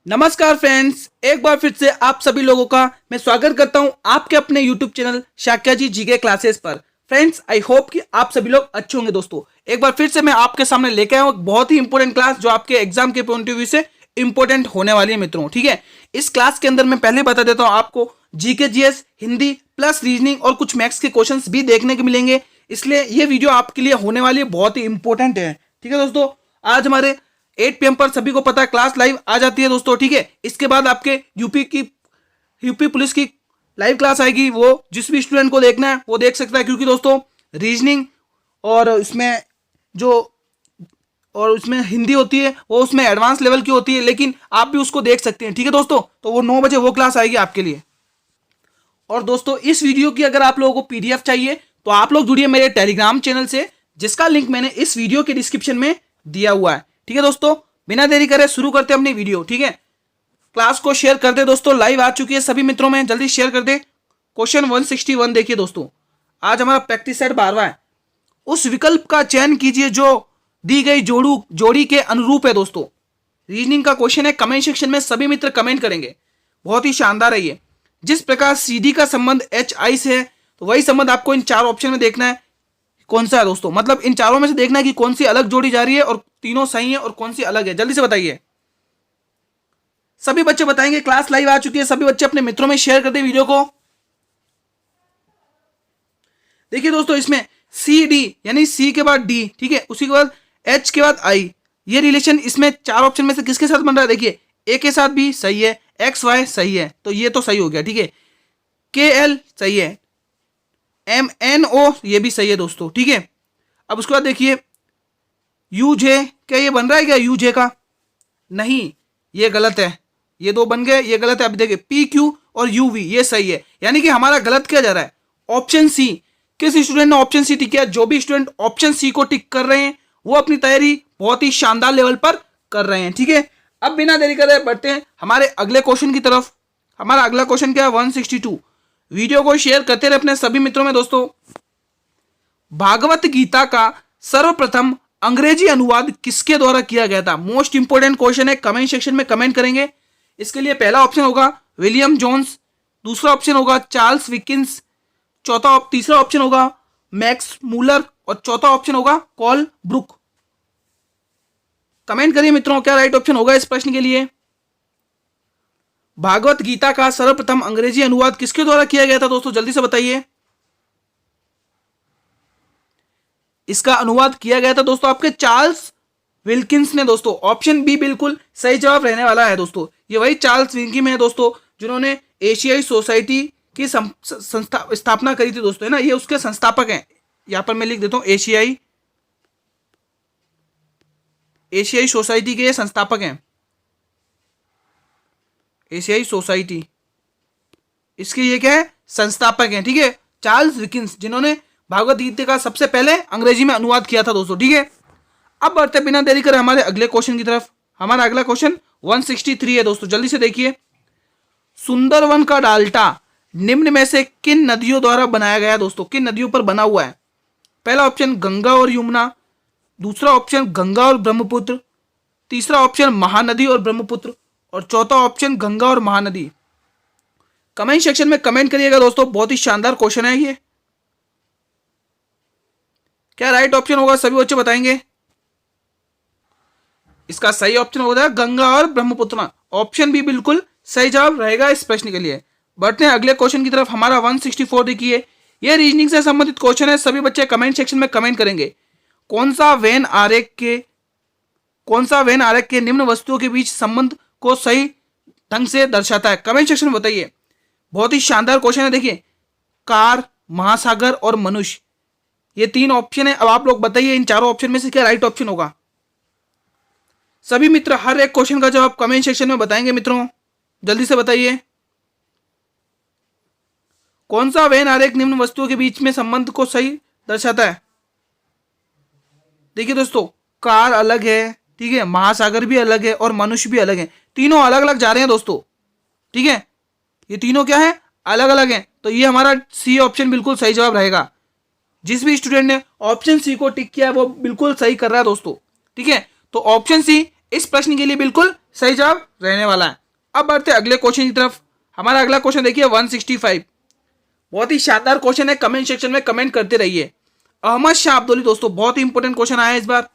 नमस्कार फ्रेंड्स, एक बार फिर से आप सभी लोगों का मैं स्वागत करता हूं आपके अपने YouTube चैनल शाक्या जी जीके क्लासेस पर। फ्रेंड्स, आई होप कि आप सभी लोग अच्छे होंगे। दोस्तों, एक बार फिर से मैं आपके सामने लेके आया हूं एक बहुत ही इंपॉर्टेंट क्लास जो आपके एग्जाम के पॉइंट ऑफ व्यू से इंपॉर्टेंट होने वाली है मित्रों। ठीक है, इस क्लास के अंदर मैं पहले बता देता हूँ आपको GK GS Hindi plus reasoning और कुछ मैथ्स के क्वेश्चन भी देखने को मिलेंगे, इसलिए ये वीडियो आपके लिए होने वाली है बहुत ही इंपॉर्टेंट है। ठीक है दोस्तों, आज हमारे 8 PM पर सभी को पता है क्लास लाइव आ जाती है दोस्तों। ठीक है, इसके बाद आपके यूपी पुलिस की लाइव क्लास आएगी। वो जिस भी स्टूडेंट को देखना है वो देख सकता है, क्योंकि दोस्तों रीजनिंग और इसमें जो और उसमें हिंदी होती है वो उसमें एडवांस लेवल की होती है, लेकिन आप भी उसको देख सकते हैं। ठीक है दोस्तों, तो वो 9 बजे वो क्लास आएगी आपके लिए। और दोस्तों, इस वीडियो की अगर आप लोगों को पीडीएफ चाहिए तो आप लोग जुड़िए मेरे टेलीग्राम चैनल से, जिसका लिंक मैंने इस वीडियो के डिस्क्रिप्शन में दिया हुआ है। ठीक है दोस्तों, बिना देरी करे शुरू करते हैं अपनी वीडियो। ठीक है, क्लास को शेयर कर दे दोस्तों, लाइव आ चुकी है सभी मित्रों में, जल्दी शेयर कर दे। क्वेश्चन 161 देखिए दोस्तों, आज हमारा प्रैक्टिस सेट 12वां है। उस विकल्प का चयन कीजिए जो दी गई जोड़ी के अनुरूप है। दोस्तों, रीजनिंग का क्वेश्चन है, कमेंट सेक्शन में सभी मित्र कमेंट करेंगे, बहुत ही शानदार है ये। जिस प्रकार सीडी का संबंध एच आई से है, तो वही संबंध आपको इन 4 ऑप्शन में देखना है कौन सा है दोस्तों। मतलब इन चारों में से देखना है कि कौन सी अलग जोड़ी जा रही है और तीनों सही है और कौन सी अलग है। जल्दी से बताइए, सभी बच्चे बताएंगे। क्लास लाइव आ चुकी है, सभी बच्चे अपने मित्रों में शेयर कर दे वीडियो को। देखिए दोस्तों, इसमें सी डी यानी सी के बाद डी, ठीक है, उसी के बाद एच के बाद आई, ये रिलेशन इसमें 4 ऑप्शन में से किसके साथ बन रहा है? देखिए, ए के साथ भी सही है, एक्स वाई सही है, तो ये तो सही हो गया। ठीक है, के एल सही है, एम एन ओ ये भी सही है दोस्तों। ठीक है, अब उसके बाद देखिए यू जे, क्या ये बन रहा है क्या यू जे का? नहीं, ये गलत है। ये 2 बन गए, ये गलत है। अब देखिए पी क्यू और यू वी ये सही है, यानी कि हमारा गलत क्या जा रहा है? Option C. किस स्टूडेंट ने ऑप्शन सी टिक किया? जो भी स्टूडेंट ऑप्शन सी को टिक कर रहे हैं वो अपनी तैयारी बहुत ही शानदार लेवल पर कर रहे हैं। ठीक है, अब बिना देरी करे बढ़ते हैं हमारे अगले क्वेश्चन की तरफ। हमारा अगला क्वेश्चन क्या है? 162। वीडियो को शेयर करते रहे अपने सभी मित्रों में दोस्तों। भागवत गीता का सर्वप्रथम अंग्रेजी अनुवाद किसके द्वारा किया गया था? मोस्ट इंपोर्टेंट क्वेश्चन है, कमेंट सेक्शन में कमेंट करेंगे। इसके लिए पहला ऑप्शन होगा विलियम जोन्स, दूसरा ऑप्शन होगा चार्ल्स विकिंस, तीसरा ऑप्शन होगा मैक्स मूलर और चौथा ऑप्शन होगा कॉल ब्रुक। कमेंट करिए मित्रों, क्या राइट ऑप्शन होगा इस प्रश्न के लिए? भागवत गीता का सर्वप्रथम अंग्रेजी अनुवाद किसके द्वारा किया गया था दोस्तों? जल्दी से बताइए। इसका अनुवाद किया गया था दोस्तों आपके चार्ल्स विल्किंस ने दोस्तों। ऑप्शन बी बिल्कुल सही जवाब रहने वाला है दोस्तों। ये वही चार्ल्स विल्किन है दोस्तों जिन्होंने एशियाई सोसाइटी की स्थापना करी थी दोस्तों, है ना, ये उसके संस्थापक हैं। यहां पर मैं लिख देता हूं एशियाई सोसाइटी के संस्थापक हैं। एशियाई सोसाइटी, इसके ये क्या है? संस्थापक हैं। ठीक है, चार्ल्स विकिंस, जिन्होंने भागवत गीता का सबसे पहले अंग्रेजी में अनुवाद किया था दोस्तों। ठीक है, अब बढ़ते बिना देरी करे हमारे अगले क्वेश्चन की तरफ। हमारा अगला क्वेश्चन 163 है दोस्तों, जल्दी से देखिए। सुंदरवन का डाल्टा निम्न में से किन नदियों द्वारा बनाया गया दोस्तों? किन नदियों पर बना हुआ है? पहला ऑप्शन गंगा और यमुना, दूसरा ऑप्शन गंगा और ब्रह्मपुत्र, तीसरा ऑप्शन महानदी और ब्रह्मपुत्र और चौथा ऑप्शन गंगा और महानदी। कमेंट सेक्शन में कमेंट करिएगा दोस्तों, बहुत ही शानदार क्वेश्चन है ये। क्या राइट ऑप्शन होगा सभी बच्चे बताएंगे? इसका सही ऑप्शन होगा गंगा और ब्रह्मपुत्र। ऑप्शन बी बिल्कुल सही जवाब रहेगा इस प्रश्न के लिए। बढ़ते हैं अगले क्वेश्चन की तरफ। हमारा 164 देखिए, यह रीजनिंग से संबंधित क्वेश्चन है, सभी बच्चे कमेंट सेक्शन में कमेंट करेंगे। कौन सा वेन आरेख के निम्न वस्तुओं के बीच संबंध को सही ढंग से दर्शाता है? कमेंट सेक्शन में बताइए। बहुत ही शानदार क्वेश्चन है। देखिए, कार, महासागर और मनुष्य, ये 3 ऑप्शन है। अब आप लोग बताइए इन चारों ऑप्शन में से क्या राइट ऑप्शन होगा? सभी मित्र हर एक क्वेश्चन का जवाब कमेंट सेक्शन में बताएंगे मित्रों, जल्दी से बताइए। कौन सा वेन आरेख निम्न वस्तुओं के बीच में संबंध को सही दर्शाता है? देखिए दोस्तों, कार अलग है, ठीक है, महासागर भी अलग है और मनुष्य भी अलग है। तीनों अलग अलग जा रहे हैं दोस्तों। ठीक है, ये तीनों क्या है? अलग अलग हैं। तो ये हमारा सी ऑप्शन बिल्कुल सही जवाब रहेगा। जिस भी स्टूडेंट ने ऑप्शन सी को टिक किया है वो बिल्कुल सही कर रहा है दोस्तों। ठीक है, तो ऑप्शन सी इस प्रश्न के लिए बिल्कुल सही जवाब रहने वाला है। अब बढ़ते अगले क्वेश्चन की तरफ। हमारा अगला क्वेश्चन देखिए 165, बहुत ही शानदार क्वेश्चन है। कमेंट सेक्शन में कमेंट करते रहिए। अहमद शाह अब्दोली दोस्तों, बहुत ही इंपॉर्टेंट क्वेश्चन आया इस बार।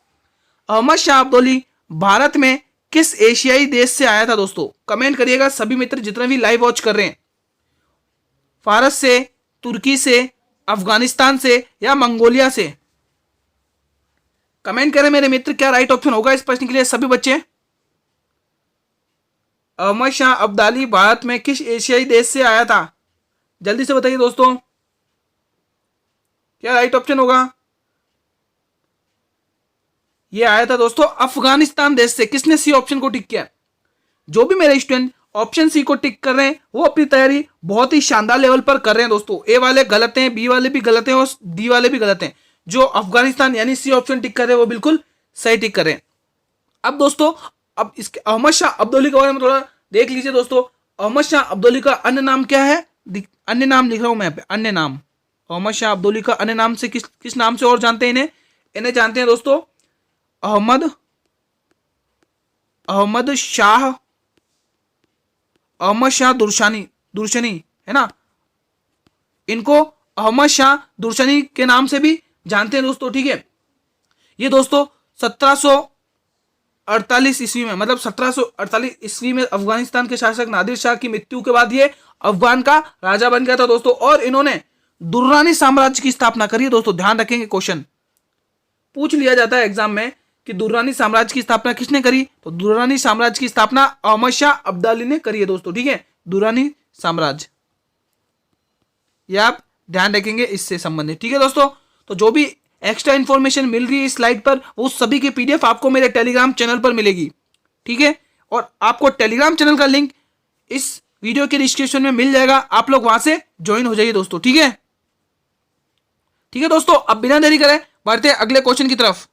अहमद शाह अब्दोली भारत में किस एशियाई देश से आया था दोस्तों? कमेंट करिएगा सभी मित्र जितने भी लाइव वॉच कर रहे हैं। फारस से, तुर्की से, अफगानिस्तान से या मंगोलिया से? कमेंट करें मेरे मित्र, क्या राइट ऑप्शन होगा इस प्रश्न के लिए सभी बच्चे? अहमद शाह अब्दाली भारत में किस एशियाई देश से आया था? जल्दी से बताइए दोस्तों, क्या राइट ऑप्शन होगा? ये आया था दोस्तों अफगानिस्तान देश से। किसने सी ऑप्शन को टिक किया? जो भी मेरे स्टूडेंट ऑप्शन सी को टिक कर रहे हैं वो अपनी तैयारी बहुत ही शानदार लेवल पर कर रहे हैं दोस्तों। ए वाले गलत हैं, बी वाले भी गलत हैं और डी वाले भी गलत हैं। जो अफगानिस्तान यानी सी ऑप्शन टिक कर रहे हैं वो बिल्कुल सही टिक कर रहे हैं। अब दोस्तों, अब इसके अहमद शाह अब्दोली के बारे में थोड़ा देख लीजिए दोस्तों। अहमद शाह अब्दोली का अन्य नाम क्या है? अन्य नाम लिख रहा हूं मैं यहाँ पे, अन्य नाम। अहमद शाह अब्दोली का अन्य नाम से किस नाम से और जानते हैं इन्हें? इन्हें जानते हैं दोस्तों अहमद शाह दुर्शनी है ना। इनको अहमद शाह दुर्शनी के नाम से भी जानते हैं दोस्तों, ठीक है। ये दोस्तों 1748 ईस्वी में, मतलब 1748 ईस्वी में अफगानिस्तान के शासक नादिर शाह की मृत्यु के बाद ये अफगान का राजा बन गया था दोस्तों। और इन्होंने दुर्रानी साम्राज्य की स्थापना करी है दोस्तों। ध्यान रखेंगे, क्वेश्चन पूछ लिया जाता है एग्जाम में कि दुर्रानी साम्राज्य की स्थापना किसने करी? तो दुर्रानी साम्राज्य की स्थापना अहमद शाह अब्दाली ने करी है दोस्तों, ठीक है। दुर्रानी साम्राज्य, ये आप ध्यान रखेंगे इससे संबंधित, ठीक है दोस्तों। तो जो भी एक्स्ट्रा इंफॉर्मेशन मिल रही है इस स्लाइड पर, वो सभी की पीडीएफ आपको मेरे टेलीग्राम चैनल पर मिलेगी, ठीक है। और आपको टेलीग्राम चैनल का लिंक इस वीडियो के डिस्क्रिप्शन में मिल जाएगा, आप लोग वहां से ज्वाइन हो जाइए दोस्तों, ठीक है। ठीक है दोस्तों, अब बिना देरी करें बढ़ते हैं अगले क्वेश्चन की तरफ।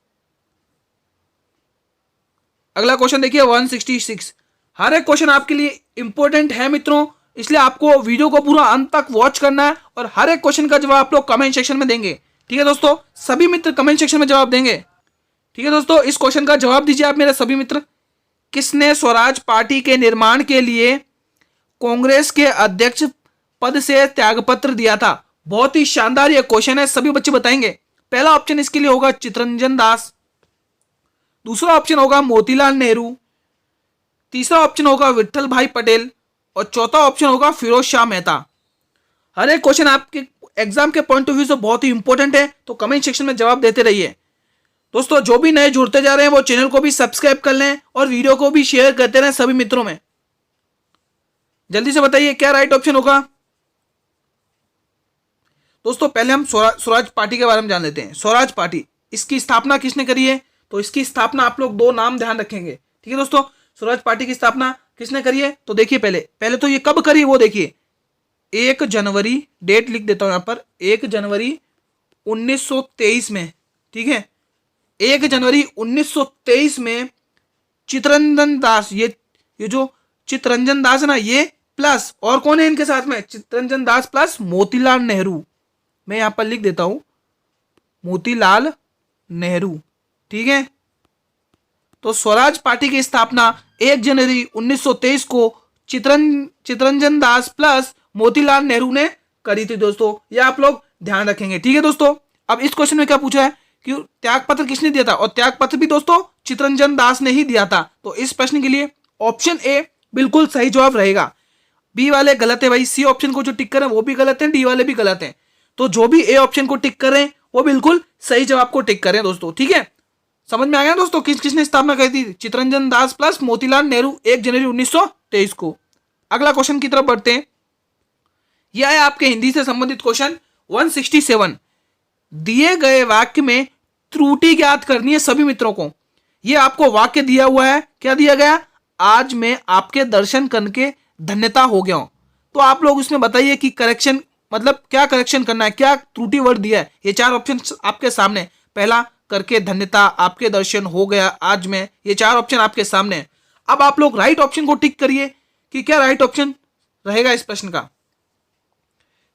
अगला क्वेश्चन देखिए 166। हर एक क्वेश्चन आपके लिए इंपॉर्टेंट है मित्रों, इसलिए आपको वीडियो को पूरा अंत तक वॉच करना है और हर एक क्वेश्चन का जवाब आप लोग कमेंट सेक्शन में देंगे, ठीक है दोस्तों। सभी मित्र कमेंट सेक्शन में जवाब देंगे, ठीक है दोस्तों। इस क्वेश्चन का जवाब दीजिए आप मेरे सभी मित्र। किसने स्वराज पार्टी के निर्माण के लिए कांग्रेस के अध्यक्ष पद से त्यागपत्र दिया था? बहुत ही शानदार ये क्वेश्चन है, सभी बच्चे बताएंगे। पहला ऑप्शन इसके लिए होगा चित्तरंजन दास, दूसरा ऑप्शन होगा मोतीलाल नेहरू, तीसरा ऑप्शन होगा विठल भाई पटेल और चौथा ऑप्शन होगा फिरोज शाह मेहता। हर एक क्वेश्चन आपके एग्जाम के पॉइंट ऑफ व्यू से बहुत ही इंपॉर्टेंट है, तो कमेंट सेक्शन में जवाब देते रहिए दोस्तों। जो भी नए जुड़ते जा रहे हैं वो चैनल को भी सब्सक्राइब कर लें और वीडियो को भी शेयर करते रहें सभी मित्रों में। जल्दी से बताइए क्या राइट ऑप्शन होगा दोस्तों। पहले हम स्वराज पार्टी के बारे में जान लेते हैं। स्वराज पार्टी, इसकी स्थापना किसने करी है? तो इसकी स्थापना आप लोग दो नाम ध्यान रखेंगे, ठीक है दोस्तों। स्वराज पार्टी की स्थापना किसने करी है? तो देखिए पहले तो ये कब करी वो देखिए। 1 जनवरी, डेट लिख देता हूं यहां पर, 1 जनवरी 1923 में, ठीक है। 1 जनवरी 1923 में चित्तरंजन दास, ये जो चित्तरंजन दास है ना, ये प्लस और कौन है इनके साथ में? चित्तरंजन दास प्लस मोतीलाल नेहरू। मैं यहां पर लिख देता हूं मोतीलाल नेहरू, ठीक है। तो स्वराज पार्टी की स्थापना 1 जनवरी 1923 को चित्तरंजन दास प्लस मोतीलाल नेहरू ने करी थी दोस्तों। ये आप लोग ध्यान रखेंगे, ठीक है दोस्तों। अब इस क्वेश्चन में क्या पूछा है कि त्यागपत्र किसने दिया था? और त्यागपत्र भी दोस्तों चित्तरंजन दास ने ही दिया था। तो इस प्रश्न के लिए ऑप्शन ए बिल्कुल सही जवाब रहेगा। बी वाले गलत है भाई, सी ऑप्शन को जो टिक कर रहे हैं वो भी गलत है, डी वाले भी गलत है। तो जो भी ए ऑप्शन को टिक कर रहे हैं वो बिल्कुल सही जवाब को टिक करें दोस्तों, ठीक है। समझ में आ गया दोस्तों किसने स्थापना करी थी? चित्तरंजन दास प्लस मोतीलाल नेहरू 1 जनवरी 1923 को। अगला क्वेश्चन की तरफ बढ़ते हैं। यह है आपके हिंदी से संबंधित क्वेश्चन 167। दिए गए वाक्य में त्रुटि ज्ञात करनी है सभी मित्रों को। यह आपको वाक्य दिया हुआ है, क्या दिया गया? आज मैं आपके दर्शन करके धन्यता हो गया हूं। तो आप लोग उसमें बताइए कि करेक्शन मतलब क्या करेक्शन करना है, क्या त्रुटि वर्ड दिया है। ये 4 ऑप्शन आपके सामने, पहला करके धन्यता, आपके दर्शन हो गया, आज में, ये 4 ऑप्शन आपके सामने। अब आप लोग राइट ऑप्शन को टिक करिए कि क्या राइट ऑप्शन रहेगा इस प्रश्न का।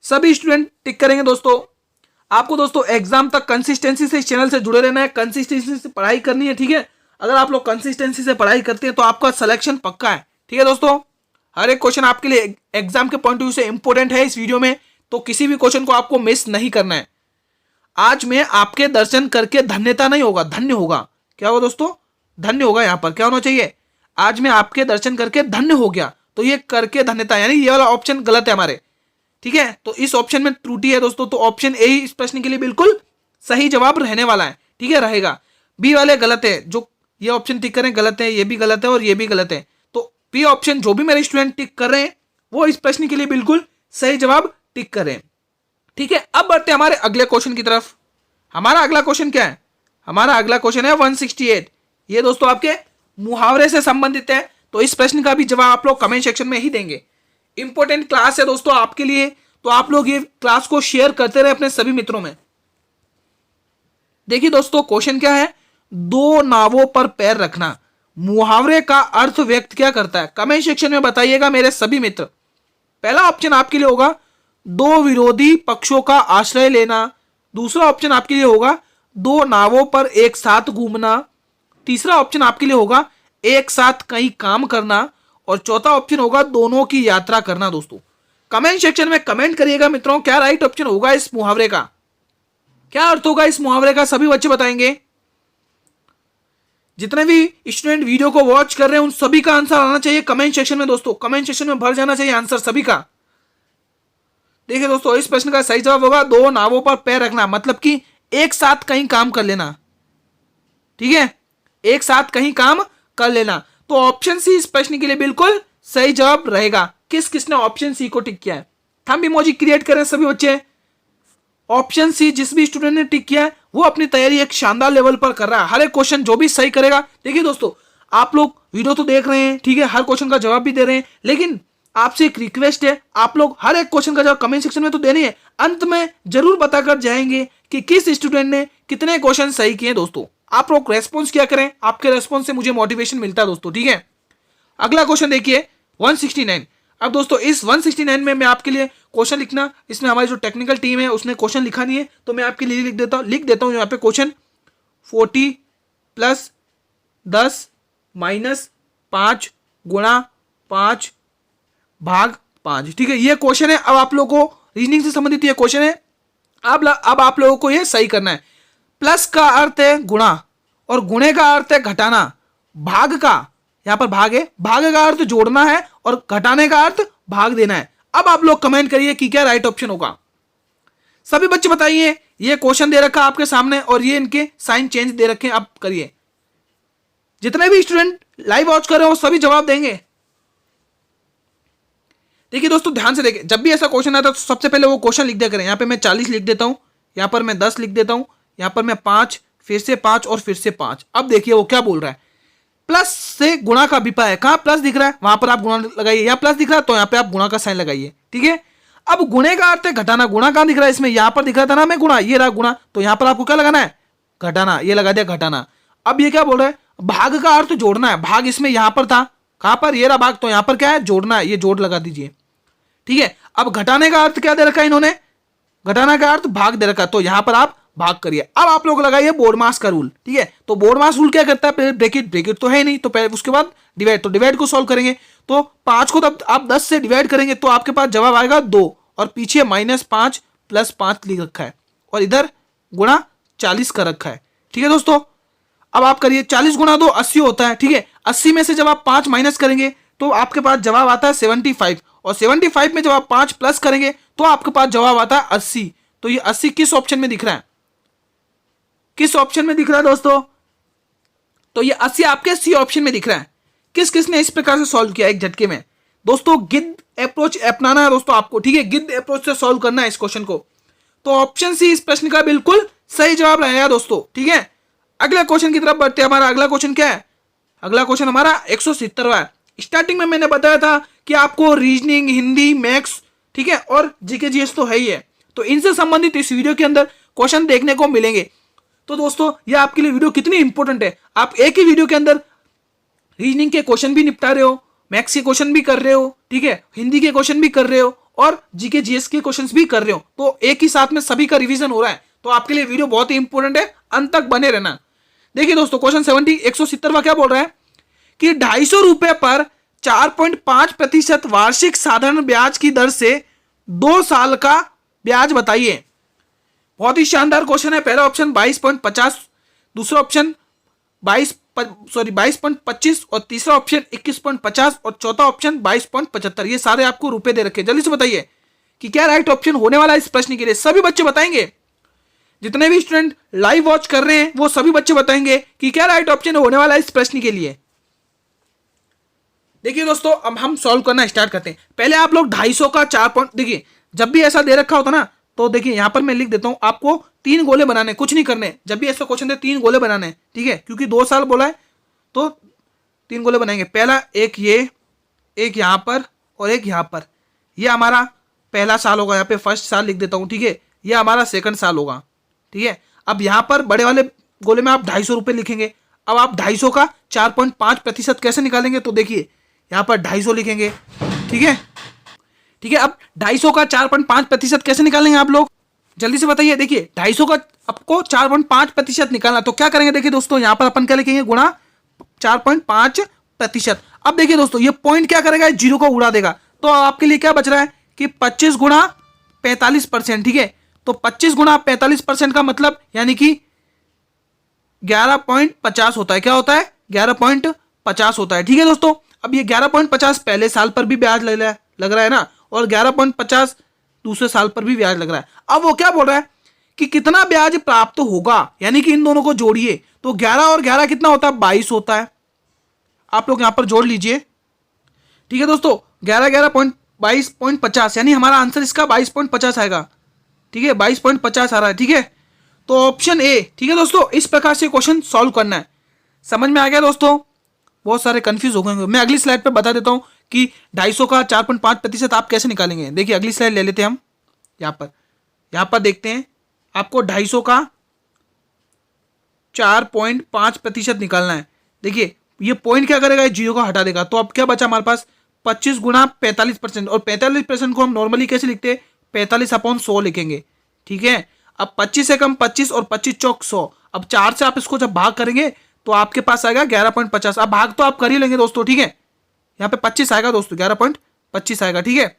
सभी स्टूडेंट टिक करेंगे दोस्तों। आपको दोस्तों एग्जाम तक कंसिस्टेंसी से इस चैनल से जुड़े रहना है, कंसिस्टेंसी से पढ़ाई करनी है, ठीक है। अगर आप लोग कंसिस्टेंसी से पढ़ाई करते हैं तो आपका सिलेक्शन पक्का है। ठीक है दोस्तों, हर एक क्वेश्चन आपके लिए एग्जाम के पॉइंट ऑफ व्यू से इंपॉर्टेंट है इस वीडियो में, तो किसी भी क्वेश्चन को आपको मिस नहीं करना है। आज मैं आपके दर्शन करके धन्यता नहीं होगा, धन्य होगा। क्या होगा दोस्तों? धन्य होगा। यहाँ पर क्या होना चाहिए? आज मैं आपके दर्शन करके धन्य हो गया, तो ये करके धन्यता, यानी ये वाला ऑप्शन गलत है हमारे। ठीक है, तो इस ऑप्शन में त्रुटि है दोस्तों, तो ऑप्शन ए ही इस प्रश्न के लिए बिल्कुल सही जवाब रहने वाला है। ठीक है, रहेगा। बी वाले गलत है, जो ये ऑप्शन टिक करें गलत है, ये भी गलत है और ये भी गलत है। तो बी ऑप्शन जो भी मेरे स्टूडेंट टिक कर रहे हैं वो इस प्रश्न के लिए बिल्कुल सही जवाब टिक करें। ठीक है, अब बढ़ते हैं हमारे अगले क्वेश्चन की तरफ। हमारा अगला क्वेश्चन क्या है? हमारा अगला क्वेश्चन है 168। ये दोस्तों आपके मुहावरे से संबंधित है, तो इस प्रश्न का भी जवाब आप लोग कमेंट सेक्शन में ही देंगे। इंपॉर्टेंट क्लास है दोस्तों आपके लिए, तो आप लोग ये क्लास को शेयर करते रहे अपने सभी मित्रों में। देखिए दोस्तों, क्वेश्चन क्या है? दो नावों पर पैर रखना मुहावरे का अर्थ व्यक्त क्या करता है? कमेंट सेक्शन में बताइएगा मेरे सभी मित्र। पहला ऑप्शन आपके लिए होगा दो विरोधी पक्षों का आश्रय लेना। दूसरा ऑप्शन आपके लिए होगा दो नावों पर एक साथ घूमना। तीसरा ऑप्शन आपके लिए होगा एक साथ कई काम करना। और चौथा ऑप्शन होगा दोनों की यात्रा करना। दोस्तों कमेंट सेक्शन में कमेंट करिएगा मित्रों, क्या राइट ऑप्शन होगा इस मुहावरे का? क्या अर्थ होगा इस मुहावरे का? सभी बच्चे बताएंगे। जितने भी स्टूडेंट वीडियो को वॉच कर रहे हैं उन सभी का आंसर आना चाहिए कमेंट सेक्शन में। दोस्तों कमेंट सेक्शन में भर जाना चाहिए आंसर सभी का। देखिए दोस्तों, इस प्रश्न का सही जवाब होगा दो नावों पर पैर रखना, मतलब कि एक साथ कहीं काम कर लेना। ठीक है, एक साथ कहीं काम कर लेना। तो ऑप्शन सी इस प्रश्न के लिए बिल्कुल सही जवाब रहेगा। किस किसने ऑप्शन सी को टिक किया है? थंब इमोजी क्रिएट करें सभी बच्चे। ऑप्शन सी जिस भी स्टूडेंट ने टिक किया है वो अपनी तैयारी एक शानदार लेवल पर कर रहा है। हर एक क्वेश्चन जो भी सही करेगा, देखिए दोस्तों आप लोग वीडियो तो देख रहे हैं, ठीक है, हर क्वेश्चन का जवाब भी दे रहे हैं, लेकिन आपसे एक रिक्वेस्ट है, आप लोग हर एक क्वेश्चन का जवाब कमेंट सेक्शन में तो देनी है, अंत में जरूर बताकर जाएंगे कि किस स्टूडेंट ने कितने क्वेश्चन सही किए। दोस्तों आप लोग रेस्पॉन्स क्या करें, आपके रेस्पॉन्स से मुझे मोटिवेशन मिलता है दोस्तों। ठीक है, अगला क्वेश्चन देखिए 169। अब दोस्तों इस 169 में मैं आपके लिए क्वेश्चन लिखना, इसमें हमारी जो टेक्निकल टीम है उसने क्वेश्चन लिखा नहीं है, तो मैं आपके लिए लिख देता हूं यहाँ पे क्वेश्चन 40 + 10 - 5 × 5 / 5। ठीक है, ये क्वेश्चन है। अब आप लोगों को रीजनिंग से संबंधित ये क्वेश्चन है। अब आप लोगों को ये सही करना है। प्लस का अर्थ है गुणा और गुणे का अर्थ है घटाना। भाग का, यहां पर भाग है, भाग का अर्थ जोड़ना है और घटाने का अर्थ भाग देना है। अब आप लोग कमेंट करिए कि क्या राइट ऑप्शन होगा। सभी बच्चे बताइए। ये क्वेश्चन दे रखा आपके सामने और ये इनके साइन चेंज दे रखे हैं, अब करिए। जितने भी स्टूडेंट लाइव वॉच कर रहे हो वो सभी जवाब देंगे। देखिए दोस्तों ध्यान से देखिए, जब भी ऐसा क्वेश्चन आता है तो सबसे पहले वो क्वेश्चन लिख दिया करें। यहाँ पे मैं 40 लिख देता हूं, यहाँ पर मैं 10 लिख देता हूं, यहाँ पर मैं 5, फिर से 5 और फिर से 5। अब देखिए वो क्या बोल रहा है, प्लस से गुणा का विपाय है। कहां प्लस दिख रहा है वहां पर आप गुणा लगाइए, या प्लस दिख रहा है तो यहाँ पे आप गुणा का साइन लगाइए। ठीक है, अब गुणे का अर्थ है घटाना। गुणा कहां दिख रहा है? इसमें यहां पर दिख रहा था ना मैं गुणा, ये रहा गुणा, तो यहां पर आपको क्या लगाना है? घटाना। ये लगा दिया घटाना। अब ये क्या बोल रहा है? भाग का अर्थ जोड़ना है। भाग इसमें यहां पर था, कहां पर? ये रहा भाग, तो यहां पर क्या है? जोड़ना है, ये जोड़ लगा दीजिए। ठीक है, अब घटाने का अर्थ क्या दे रखा है इन्होंने? घटाना का अर्थ भाग दे रखा है, तो यहां पर आप भाग करिए। अब आप लोग लगाइए बोर्डमास का रूल। ठीक है, तो बोर्डमास रूल क्या करता है? ब्रैकेट तो है नहीं, तो पहले उसके बाद डिवाइड, तो डिवाइड को सॉल्व करेंगे तो 5 को तब आप 10 से डिवाइड करेंगे तो आपके पास जवाब आएगा 2, और पीछे -5 + 5 लिख रखा है और इधर गुणा 40 कर रखा है। ठीक है दोस्तों, अब आप करिए 40 × 2 80 होता है। ठीक है, 80 में से जब आप 5 माइनस करेंगे तो आपके पास जवाब आता है 75, और 75 में जब आप 5 प्लस करेंगे तो आपके पास जवाब आता है 80। तो ये 80 किस ऑप्शन में दिख रहा है? किस ऑप्शन में दिख रहा है दोस्तों? तो ये 80 आपके सी ऑप्शन में दिख रहा है। किस किसने इस प्रकार से सॉल्व किया एक झटके में? दोस्तों गिद्ध अप्रोच अपनाना है दोस्तों आपको। ठीक है, गिद्ध अप्रोच से सॉल्व करना है इस क्वेश्चन को। तो ऑप्शन सी इस प्रश्न का बिल्कुल सही जवाब रहेगा दोस्तों। ठीक है, अगले क्वेश्चन की तरफ बढ़ते हैं। हमारा अगला क्वेश्चन क्या है? अगला क्वेश्चन हमारा 170वां है। स्टार्टिंग में मैंने बताया था कि आपको रीजनिंग, हिंदी, मैथ्स, ठीक है, और जीके जीएस तो है ही है, तो इनसे संबंधित इस वीडियो के अंदर क्वेश्चन देखने को मिलेंगे। तो दोस्तों ये आपके लिए वीडियो कितनी इंपॉर्टेंट है। आप एक ही वीडियो के अंदर रीजनिंग के क्वेश्चन भी निपटा रहे हो, मैथ्स के क्वेश्चन भी कर रहे हो, ठीक है, हिंदी के क्वेश्चन भी कर रहे हो और जीके जीएस के क्वेश्चंस भी कर रहे हो, तो एक ही साथ में सभी का रिवीजन हो रहा है। तो आपके लिए वीडियो बहुत ही इंपॉर्टेंट है, अंत तक बने रहना। देखिए दोस्तों क्वेश्चन 170वां क्या बोल रहा है कि 250 रुपए पर 4.5% वार्षिक साधारण ब्याज की दर से 2 साल का ब्याज बताइए। बहुत ही शानदार क्वेश्चन है। पहला ऑप्शन 22.50, दूसरा ऑप्शन 22.25 और तीसरा ऑप्शन 21.50 और चौथा ऑप्शन 22.75। ये सारे आपको रुपए दे रखे हैं। जल्दी से बताइए कि क्या राइट ऑप्शन होने वाला है इस प्रश्न के लिए। सभी बच्चे बताएंगे, जितने भी स्टूडेंट लाइव वॉच कर रहे हैं वो सभी बच्चे बताएंगे कि क्या राइट ऑप्शन होने वाला है इस प्रश्न के लिए। देखिए दोस्तों अब हम सॉल्व करना स्टार्ट करते हैं। पहले आप लोग 250 का 4 पॉइंट देखिए, जब भी ऐसा दे रखा होता ना तो देखिए यहां पर मैं लिख देता हूं, आपको 3 गोले बनाने, कुछ नहीं करने। जब भी ऐसा क्वेश्चन दे 3 गोले बनाने, ठीक है, क्योंकि 2 साल बोला है तो 3 गोले बनाएंगे। पहला एक ये, एक यहां पर और एक यहां पर। ये हमारा पहला साल होगा, यहाँ पे फर्स्ट साल लिख देता हूं, ठीक है। ये हमारा सेकंड साल होगा, ठीक है। अब यहां पर बड़े वाले गोले में आप 250 रुपए लिखेंगे। अब आप 250 का 4.5% कैसे निकालेंगे, तो देखिए यहां पर 250 लिखेंगे, ठीक है, ठीक है। अब 250 का 4.5% कैसे निकालेंगे आप लोग, जल्दी से बताइए। देखिए 250 का आपको 4.5% निकालना, तो क्या करेंगे देखिए दोस्तों, यहां पर अपन क्या लिखेंगे, गुणा 4.5%। अब देखिए दोस्तों ये पॉइंट क्या करेगा, 0 को उड़ा देगा। तो आपके लिए क्या बच रहा है कि 25 गुणा 45%, ठीक है। तो 25 गुणा 45% का मतलब यानी कि 11.50 होता है। क्या होता है, 11.50 होता है, ठीक है दोस्तों। अब ये 11.50 पहले साल पर भी ब्याज लग रहा है ना, और 11.50 दूसरे साल पर भी ब्याज लग रहा है। अब वो क्या बोल रहा है कि कितना ब्याज प्राप्त होगा, यानी कि इन दोनों को जोड़िए। तो 11 और 11 कितना होता है, 22 होता है। आप लोग यहां पर जोड़ लीजिए, ठीक है दोस्तों। 22.50 यानी हमारा आंसर इसका 22.50 आएगा, ठीक है, 22.50 आ रहा है, ठीक है। तो ऑप्शन ए, ठीक है दोस्तों। इस प्रकार से क्वेश्चन सॉल्व करना है। समझ में आ गया दोस्तों, बहुत सारे कंफ्यूज हो गए। मैं अगली स्लाइड पे बता देता हूं कि 250 का 4.5% आप कैसे निकालेंगे। देखिए अगली स्लाइड ले लेते हैं हम। यहां पर देखते हैं, आपको 250 का 4.5% निकालना है। देखिए ये पॉइंट क्या करेगा, 0 को हटा देगा। तो अब क्या बचा हमारे पास, 25 गुणा 45%। और 45% को हम नॉर्मली कैसे लिखते हैं, 45/100 लिखेंगे, ठीक है। अब 25 से कम 25 और 25 चौक 100। अब 4 से आप इसको जब भाग करेंगे तो आपके पास आएगा 11.50। अब भाग तो आप कर ही लेंगे दोस्तों, ठीक है। यहाँ पे 25 आएगा दोस्तों, 11.25 आएगा, ठीक है।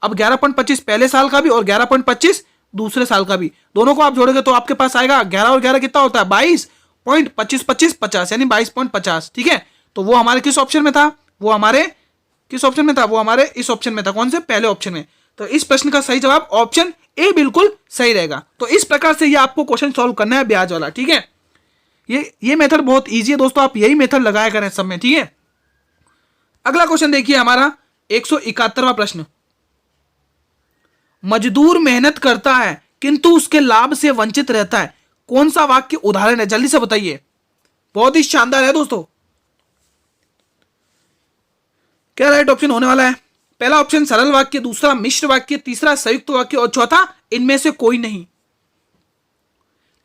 अब 11.25 पहले साल का भी और 11.25 दूसरे साल का भी, दोनों को आप जोड़ोगे तो आपके पास आएगा 11 और 11 कितना होता है, 22.25 यानी 22.50, ठीक है। तो वो हमारे किस ऑप्शन में था, वो हमारे किस ऑप्शन में था, वो हमारे इस ऑप्शन में था। कौन से, पहले ऑप्शन में। तो इस प्रश्न का सही जवाब ऑप्शन ए बिल्कुल सही रहेगा। तो इस प्रकार से ये आपको क्वेश्चन सॉल्व करना है ब्याज वाला, ठीक है। ये मेथड बहुत इजी है दोस्तों, आप यही मेथड लगाया करें सब में, ठीक है। अगला क्वेश्चन देखिए हमारा 171वां प्रश्न। मजदूर मेहनत करता है किंतु उसके लाभ से वंचित रहता है, कौन सा वाक्य उदाहरण है, जल्दी से बताइए। बहुत ही शानदार है दोस्तों। क्या राइट ऑप्शन होने वाला है, पहला ऑप्शन सरल वाक्य, दूसरा मिश्र वाक्य, तीसरा संयुक्त वाक्य और चौथा इनमें से कोई नहीं।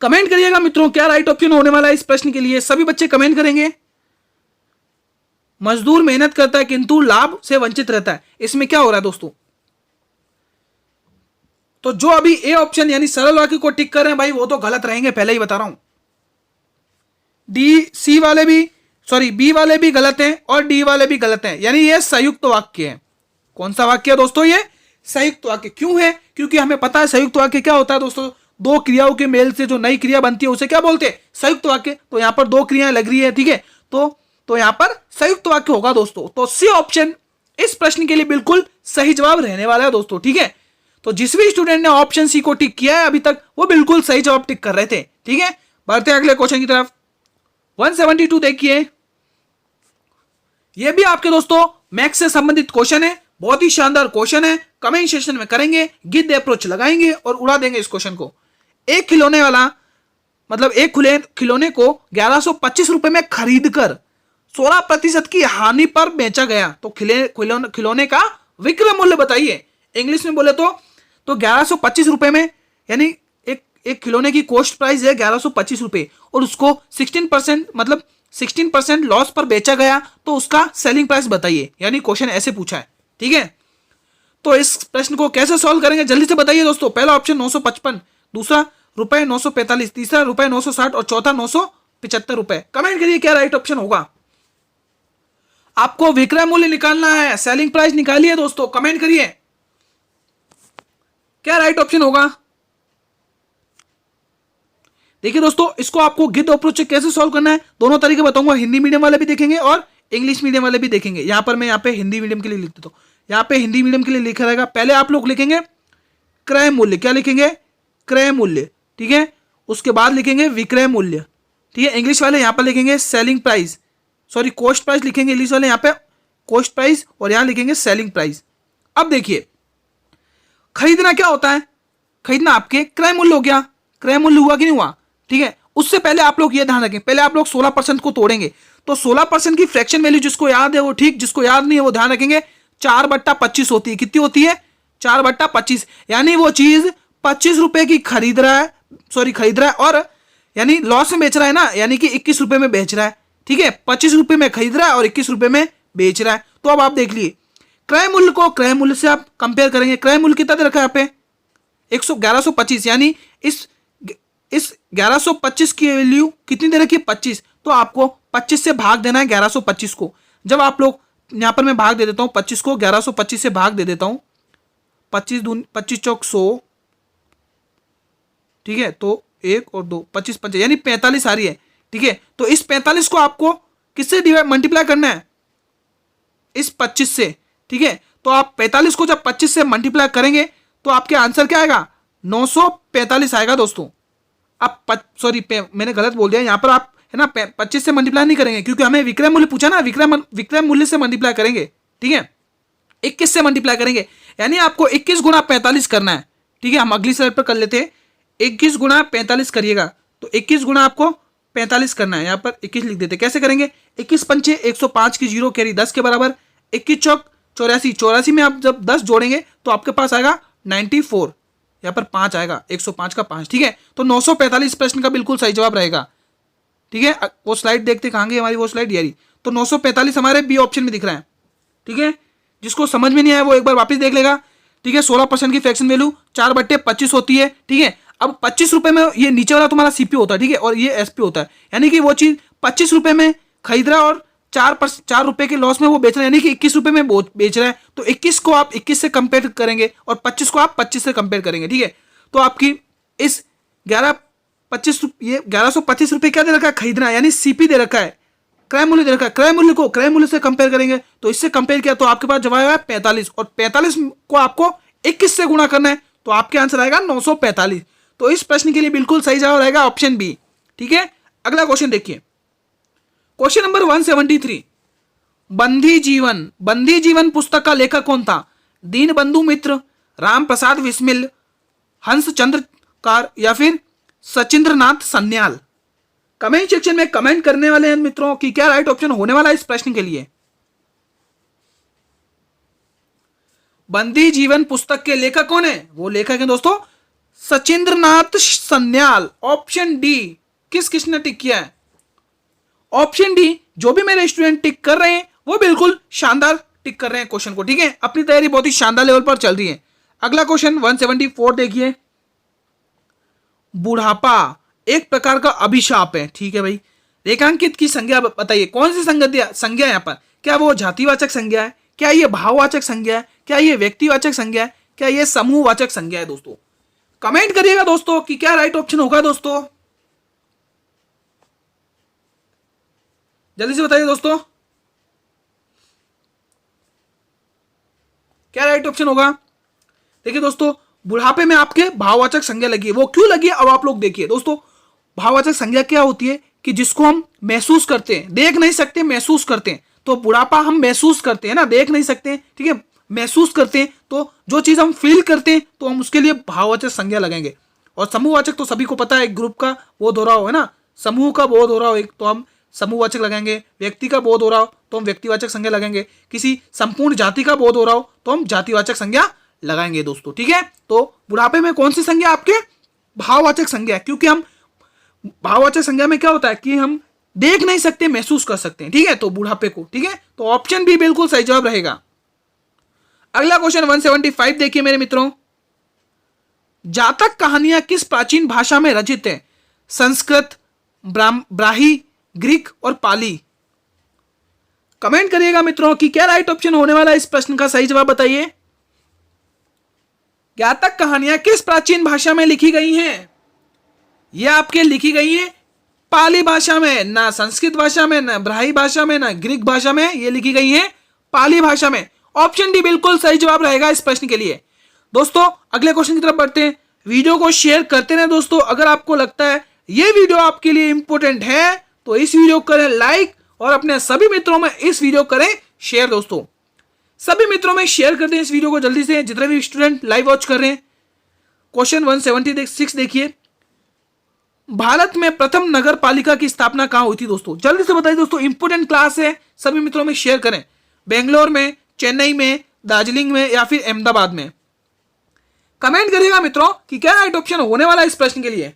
कमेंट करिएगा मित्रों, क्या राइट ऑप्शन होने वाला है इस प्रश्न के लिए। सभी बच्चे कमेंट करेंगे। मजदूर मेहनत करता है किंतु लाभ से वंचित रहता है, इसमें क्या हो रहा है दोस्तों। तो जो अभी ए ऑप्शन यानी सरल वाक्य को टिक कर रहे हैं भाई, वो तो गलत रहेंगे, पहले ही बता रहा हूं। बी वाले भी गलत हैं और डी वाले भी गलत हैं, यानी ये संयुक्त वाक्य है। कौन सा वाक्य है दोस्तों, ये संयुक्त वाक्य। क्यों है, क्योंकि हमें पता है संयुक्त वाक्य क्या होता है दोस्तों, दो क्रियाओं के मेल से जो नई क्रिया बनती है उसे क्या बोलते हैं, संयुक्त वाक्य। तो यहां पर 2 क्रियाएं लग रही है, ठीक है, तो यहां पर संयुक्त वाक्य होगा दोस्तों। तो सी ऑप्शन इस प्रश्न के लिए बिल्कुल सही जवाब रहने वाला है दोस्तों, ठीक है। तो जिस भी स्टूडेंट ने ऑप्शन सी को टिक किया है अभी तक, वो बिल्कुल सही जवाब टिक कर रहे थे, ठीक है। बढ़ते हैं अगले क्वेश्चन की तरफ। 172 देखिए, ये भी आपके दोस्तों मैथ्स से संबंधित क्वेश्चन है, बहुत ही शानदार क्वेश्चन है। कमेंट सेक्शन में करेंगे, गिद्ध अप्रोच लगाएंगे और उड़ा देंगे इस क्वेश्चन को। एक खिलौने वाला मतलब एक खिलौने को 1125 रुपए में खरीदकर 16% की हानि पर बेचा गया, तो खिलौने का विक्रय मूल्य बताइए। इंग्लिश में बोले तो 1125 रुपए में, यानी एक खिलौने की कॉस्ट प्राइस है 1125 रुपए और उसको 16% लॉस पर बेचा गया, तो उसका सेलिंग प्राइस बताइए। यानी क्वेश्चन ऐसे पूछा है, ठीक है। तो इस प्रश्न को कैसे सॉल्व करेंगे जल्दी से बताइए दोस्तों। पहला ऑप्शन 955, दूसरा रुपए 945, तीसरा रुपए 960 और चौथा ₹75। कमेंट करिए क्या राइट ऑप्शन होगा। आपको विक्रय मूल्य निकालना है, सेलिंग प्राइस निकालिए दोस्तों, कमेंट करिए क्या राइट ऑप्शन होगा। देखिए दोस्तों, इसको आपको गिद्ध अप्रोच से कैसे सॉल्व करना है दोनों तरीके बताऊंगा। हिंदी मीडियम वाले भी देखेंगे और इंग्लिश मीडियम वाले भी देखेंगे। यहां पर मैं यहाँ पे हिंदी मीडियम के लिए लिख देता हूं, यहाँ पे हिंदी मीडियम के लिए लिखा रहेगा। पहले आप लोग लिखेंगे क्रय मूल्य, क्या लिखेंगे, क्रय मूल्य, ठीक है। उसके बाद लिखेंगे विक्रय मूल्य, ठीक है। इंग्लिश वाले यहाँ पर लिखेंगे selling price, sorry cost price लिखेंगे इंग्लिश वाले यहाँ पे, कॉस्ट प्राइस, और यहाँ लिखेंगे सेलिंग प्राइस। अब देखिए खरीदना क्या होता है, खरीदना आपके क्रय मूल्य हो गया, क्रय मूल्य हुआ कि नहीं हुआ, ठीक है। उससे पहले आप लोग ये ध्यान रखें, पहले आप लोग 16% को तोड़ेंगे, तो 16% की फ्रैक्शन वैल्यू जिसको याद है वो ठीक, जिसको याद नहीं है वो ध्यान रखेंगे 4/25 होती है। कितनी होती है, 4/25, यानी वो चीज 25 रुपए की खरीद रहा है, सॉरी खरीद रहा है, और यानी लॉस में बेच रहा है ना, यानी कि 21 रुपए में बेच रहा है, ठीक है। 25 रुपए में खरीद रहा है और 21 रुपए में बेच रहा है। तो अब आप देख लिए क्रय मूल्य को क्रय मूल्य से आप कंपेयर करेंगे। क्रय मूल्य कितना दे रखा है यहाँ पे, 1125, यानी इस 1125 की वैल्यू कितनी दे रखी है, 25। तो आपको 25 से भाग देना है 1125 को। जब आप लोग यहां पर मैं भाग दे देता हूं 25 को, 1125 से भाग दे देता हूं, 25 चौक 100, ठीक है। तो 1 और 2, 25 5, यानी 45 आ रही है, ठीक है। तो इस 45 को आपको किससे डिवाइड मल्टीप्लाई करना है, इस 25 से, ठीक है। तो आप 45 को जब 25 से मल्टीप्लाई करेंगे तो आपके आंसर क्या आएगा, 945 आएगा दोस्तों। आप सॉरी मैंने गलत बोल दिया, यहां पर आप है ना 25 से मल्टीप्लाई नहीं करेंगे, क्योंकि हमें विक्रय मूल्य पूछा ना, विक्रय मूल्य से मल्टीप्लाई करेंगे, ठीक है। 21 से मल्टीप्लाई करेंगे, यानी आपको 21 गुणा 45 करना है, ठीक है। हम अगली स्लाइड पर कर लेते हैं, 21 गुणा 45 करिएगा, तो 21 गुणा आपको 45 करना है। यहां पर 21 लिख देते, कैसे करेंगे, 21 पंचे 105 की जीरो कैरी 10 के बराबर, 21 चौक 84, 84 में आप जब 10 जोड़ेंगे तो आपके पास आएगा 94, यहाँ पर 5 आएगा, 105 का 5, ठीक है। तो 945 प्रश्न का बिल्कुल सही जवाब रहेगा, ठीक है। वो स्लाइड देखते कहाँ गई हमारी वो स्लाइड, यारी। तो 945 हमारे बी ऑप्शन में दिख रहा है, ठीक है। जिसको समझ में नहीं आया वो एक बार वापस देख लेगा, ठीक है। 16% की फ्रैक्शन वैल्यू 4/25 होती है, ठीक है। अब 25 रुपए में ये नीचे वाला तुम्हारा सीपी होता है, ठीक है, और ये एसपी होता है, यानी कि वो चीज 25 रुपए में खरीद रहा है और 4 रुपए के लॉस में वो बेच रहा है, यानी कि 21 रुपए में बेच रहा है। तो 21 को आप 21 से कंपेयर करेंगे और 25 को आप 25 से कंपेयर करेंगे, ठीक है। तो आपकी इस 1125 रुपए क्या दे रखा है, खरीदना, यानी सीपी दे रखा है, क्रय मूल्य दे रखा है। क्रय मूल्य को क्रय मूल्य से कंपेयर करेंगे, तो इससे कंपेयर किया तो आपके पास जवाब है 45, और 45 को आपको 21 से गुणा करना है, तो आपके आंसर आएगा 945। तो इस प्रश्न के लिए बिल्कुल सही जवाब रहेगा ऑप्शन बी, ठीक है। अगला क्वेश्चन देखिए, क्वेश्चन नंबर 173, बंदी जीवन पुस्तक का लेखक कौन था, दीन बंधु मित्र, राम प्रसाद बिस्मिल, हंस चंद्रकार, या फिर सचिंद्रनाथ सन्याल। कमेंट सेक्शन में कमेंट करने वाले हैं मित्रों कि क्या राइट ऑप्शन होने वाला है इस प्रश्न के लिए। बंदी जीवन पुस्तक के लेखक कौन है, वो लेखक है दोस्तों सचिंद्रनाथ सन्याल। ऑप्शन डी, किसने टिक किया है, ऑप्शन डी। जो भी मेरे स्टूडेंट टिक कर रहे हैं वो बिल्कुल शानदार टिक कर रहे हैं क्वेश्चन को, ठीक है। अपनी तैयारी बहुत ही शानदार लेवल पर चल रही है। अगला क्वेश्चन 174 देखिए, बुढ़ापा एक प्रकार का अभिशाप है, ठीक है भाई। रेखांकित की संज्ञा बताइए, कौन सी संज्ञा यहाँ पर, क्या वो जातिवाचक संज्ञा है, क्या ये भाववाचक संज्ञा है, क्या ये व्यक्तिवाचक संज्ञा है, क्या ये समूहवाचक संज्ञा है। दोस्तों कमेंट करिएगा दोस्तों कि क्या राइट ऑप्शन होगा। दोस्तों जल्दी से बताइए दोस्तों क्या राइट ऑप्शन होगा। देखिए दोस्तों, बुढ़ापे में आपके भाववाचक संज्ञा लगी है, वो क्यों लगी है अब आप लोग देखिए। दोस्तों भाववाचक संज्ञा क्या होती है कि जिसको हम महसूस करते हैं, देख नहीं सकते महसूस करते हैं, तो बुढ़ापा हम महसूस करते हैं ना, देख नहीं सकते, ठीक है, महसूस करते हैं। तो जो चीज हम फील करते हैं तो हम उसके लिए भाववाचक संज्ञा लगाएंगे। और समूहवाचक तो सभी को पता है, एक ग्रुप का बोध हो रहा हो, है ना, समूह का बोध हो रहा हो एक, तो हम समूहवाचक लगाएंगे। व्यक्ति का बोध हो रहा हो तो हम व्यक्तिवाचक संज्ञा लगाएंगे। किसी संपूर्ण जाति का बोध हो रहा हो तो हम जातिवाचक संज्ञा लगाएंगे दोस्तों, ठीक है। तो बुढ़ापे में कौन सी संज्ञा आपके, भाववाचक संज्ञा, क्योंकि हम भाववाचक संज्ञा में क्या होता है कि हम देख नहीं सकते महसूस कर सकते हैं, ठीक है। तो बुढ़ापे को, ठीक है, तो ऑप्शन बी बिल्कुल सही जवाब रहेगा। अगला क्वेश्चन 175 देखिए मेरे मित्रों, जातक कहानियां किस प्राचीन भाषा में रचित है, संस्कृत, ब्राही, ग्रीक और पाली। कमेंट करिएगा मित्रों कि क्या राइट ऑप्शन होने वाला है इस प्रश्न का, सही जवाब बताइए। ज्ञातक कहानियां किस प्राचीन भाषा में लिखी गई हैं? ये आपके लिखी गई हैं पाली भाषा में, ना संस्कृत भाषा में, ना ब्राही भाषा में, ना ग्रीक भाषा में, ये लिखी गई हैं पाली भाषा में। ऑप्शन डी बिल्कुल सही जवाब रहेगा इस प्रश्न के लिए। दोस्तों अगले क्वेश्चन की तरफ बढ़ते हैं। वीडियो को शेयर करते रहे दोस्तों। अगर आपको लगता है ये वीडियो आपके लिए इंपॉर्टेंट है तो इस वीडियो को करें लाइक और अपने सभी मित्रों में इस वीडियो करें शेयर। दोस्तों सभी मित्रों में शेयर कर दें इस वीडियो को जल्दी से, जितने भी स्टूडेंट लाइव वॉच कर रहे हैं। क्वेश्चन 176 देखिए, भारत में प्रथम नगर पालिका की स्थापना कहां हुई थी? दोस्तों जल्दी से बताइए दोस्तों, इंपॉर्टेंट क्लास है, सभी मित्रों में शेयर करें। बेंगलोर में, चेन्नई में, दार्जिलिंग में या फिर अहमदाबाद में? कमेंट करिएगा मित्रों कि क्या राइट ऑप्शन होने वाला है इस प्रश्न के लिए।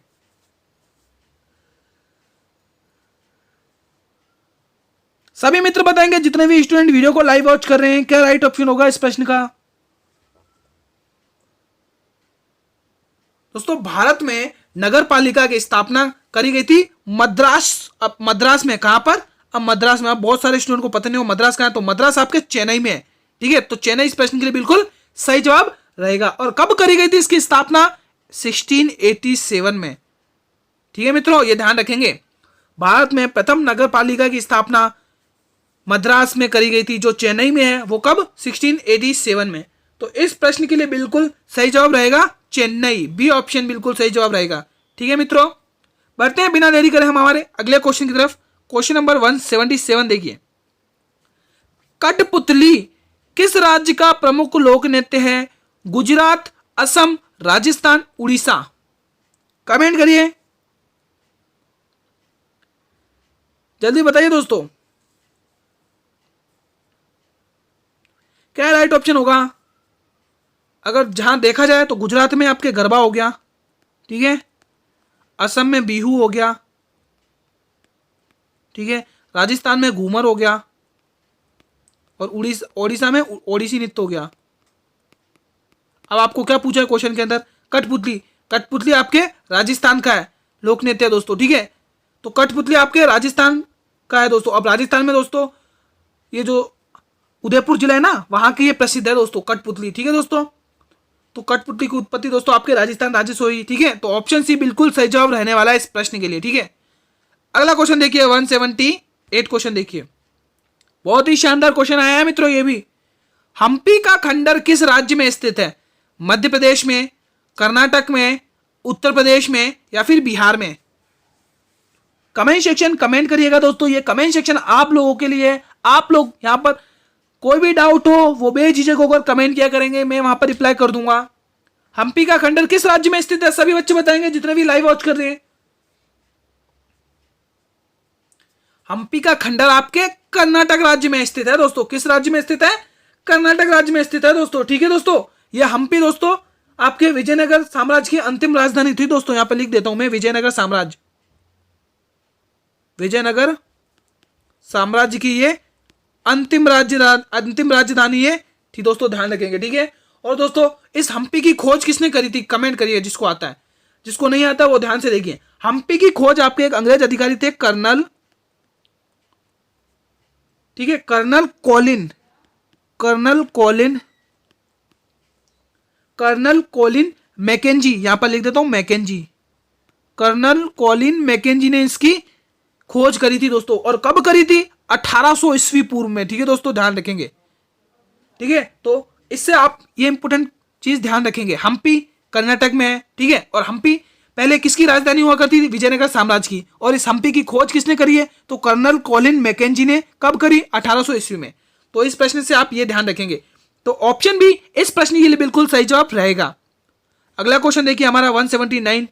सभी मित्र बताएंगे, जितने भी स्टूडेंट वीडियो को लाइव वॉच कर रहे हैं, क्या राइट ऑप्शन होगा इस प्रश्न का। दोस्तों भारत में नगर पालिका की स्थापना करी गई थी मद्रास। अब मद्रास में कहां पर? अब मद्रास में, अब बहुत सारे स्टूडेंट को पता नहीं हो मद्रास कहां है, तो मद्रास आपके चेन्नई में है। ठीक है, तो चेन्नई इस प्रश्न के लिए बिल्कुल सही जवाब रहेगा। और कब करी गई थी इसकी स्थापना? 1687 में। ठीक है मित्रों, ये ध्यान रखेंगे। भारत में प्रथम नगर पालिका की स्थापना मद्रास में करी गई थी, जो चेन्नई में है, वो कब? 1687 में। तो इस प्रश्न के लिए बिल्कुल सही जवाब रहेगा चेन्नई, बी ऑप्शन बिल्कुल सही जवाब रहेगा। ठीक है मित्रों, बढ़ते हैं बिना देरी करे हम हमारे अगले क्वेश्चन की तरफ। क्वेश्चन नंबर 177 देखिए, कठपुतली किस राज्य का प्रमुख लोक नृत्य है? गुजरात, असम, राजस्थान, उड़ीसा? कमेंट करिए, जल्दी बताइए दोस्तों, क्या राइट ऑप्शन होगा? अगर जहां देखा जाए तो गुजरात में आपके गरबा हो गया, ठीक है, असम में बिहू हो गया, ठीक है, राजस्थान में घूमर हो गया और उड़ीसा में ओडिसी नृत्य हो गया। अब आपको क्या पूछा है क्वेश्चन के अंदर? कठपुतली। कठपुतली आपके राजस्थान का है लोक नृत्य दोस्तों। ठीक है, तो कठपुतली आपके राजस्थान का है दोस्तों। अब राजस्थान में दोस्तों ये जो उदयपुर जिला है ना, वहां की ये प्रसिद्ध है दोस्तों कठपुतली। ठीक है दोस्तों, तो कठपुतली की उत्पत्ति दोस्तों आपके राजस्थान राज्य से हुई। ठीक है, तो ऑप्शन सी बिल्कुल सही जवाब रहने वाला है इस प्रश्न के लिए। ठीक है, अगला क्वेश्चन देखिए, 178 क्वेश्चन देखिए, बहुत ही शानदार क्वेश्चन आया है मित्रों ये भी। हम्पी का खंडर किस राज्य में स्थित है? मध्य प्रदेश में, कर्नाटक में, उत्तर प्रदेश में या फिर बिहार में? कमेंट सेक्शन कमेंट करिएगा दोस्तों, ये कमेंट सेक्शन आप लोगों के लिए। आप लोग यहां पर कोई भी डाउट हो वो बेझिझक होकर कमेंट किया करेंगे, मैं वहां पर रिप्लाई कर दूंगा। हम्पी का खंडर किस राज्य में स्थित है? सभी बच्चे बताएंगे जितने भी लाइव वॉच कर रहे हैं। हम्पी का खंडर आपके कर्नाटक राज्य में स्थित है दोस्तों। किस राज्य में स्थित है? कर्नाटक राज्य में स्थित है दोस्तों। ठीक है दोस्तों, यह हम्पी दोस्तों आपके विजयनगर साम्राज्य की अंतिम राजधानी थी दोस्तों। यहां पर लिख देता हूं मैं, विजयनगर साम्राज्य, विजयनगर साम्राज्य की ये अंतिम राजधानी है थी दोस्तों, ध्यान रखेंगे। ठीक है, और दोस्तों इस हम्पी की खोज किसने करी थी? कमेंट करिए जिसको आता है, जिसको नहीं आता वो ध्यान से देखिए। हम्पी की खोज आपके एक अंग्रेज अधिकारी थे, कर्नल, ठीक है, कर्नल कॉलिन मैकेंजी, यहां पर लिख देता हूं मैकेंजी, कर्नल कॉलिन मैकेंजी ने इसकी खोज करी थी दोस्तों। और कब करी थी? 1800 ईस्वी पूर्व में। ठीक है दोस्तों, ध्यान रखेंगे। ठीक है, तो इससे आप ये इंपोर्टेंट चीज ध्यान रखेंगे, हम्पी कर्नाटक में है। ठीक है, और हम्पी पहले किसकी राजधानी हुआ करती थी? विजयनगर साम्राज्य की। और इस हम्पी की खोज किसने करी है? तो कर्नल कॉलिन मैकेंजी ने। कब करी? 1800 ईस्वी में। तो इस प्रश्न से आप ये ध्यान रखेंगे, तो ऑप्शन बी इस प्रश्न के लिए बिल्कुल सही जवाब रहेगा। अगला क्वेश्चन देखिए हमारा 179,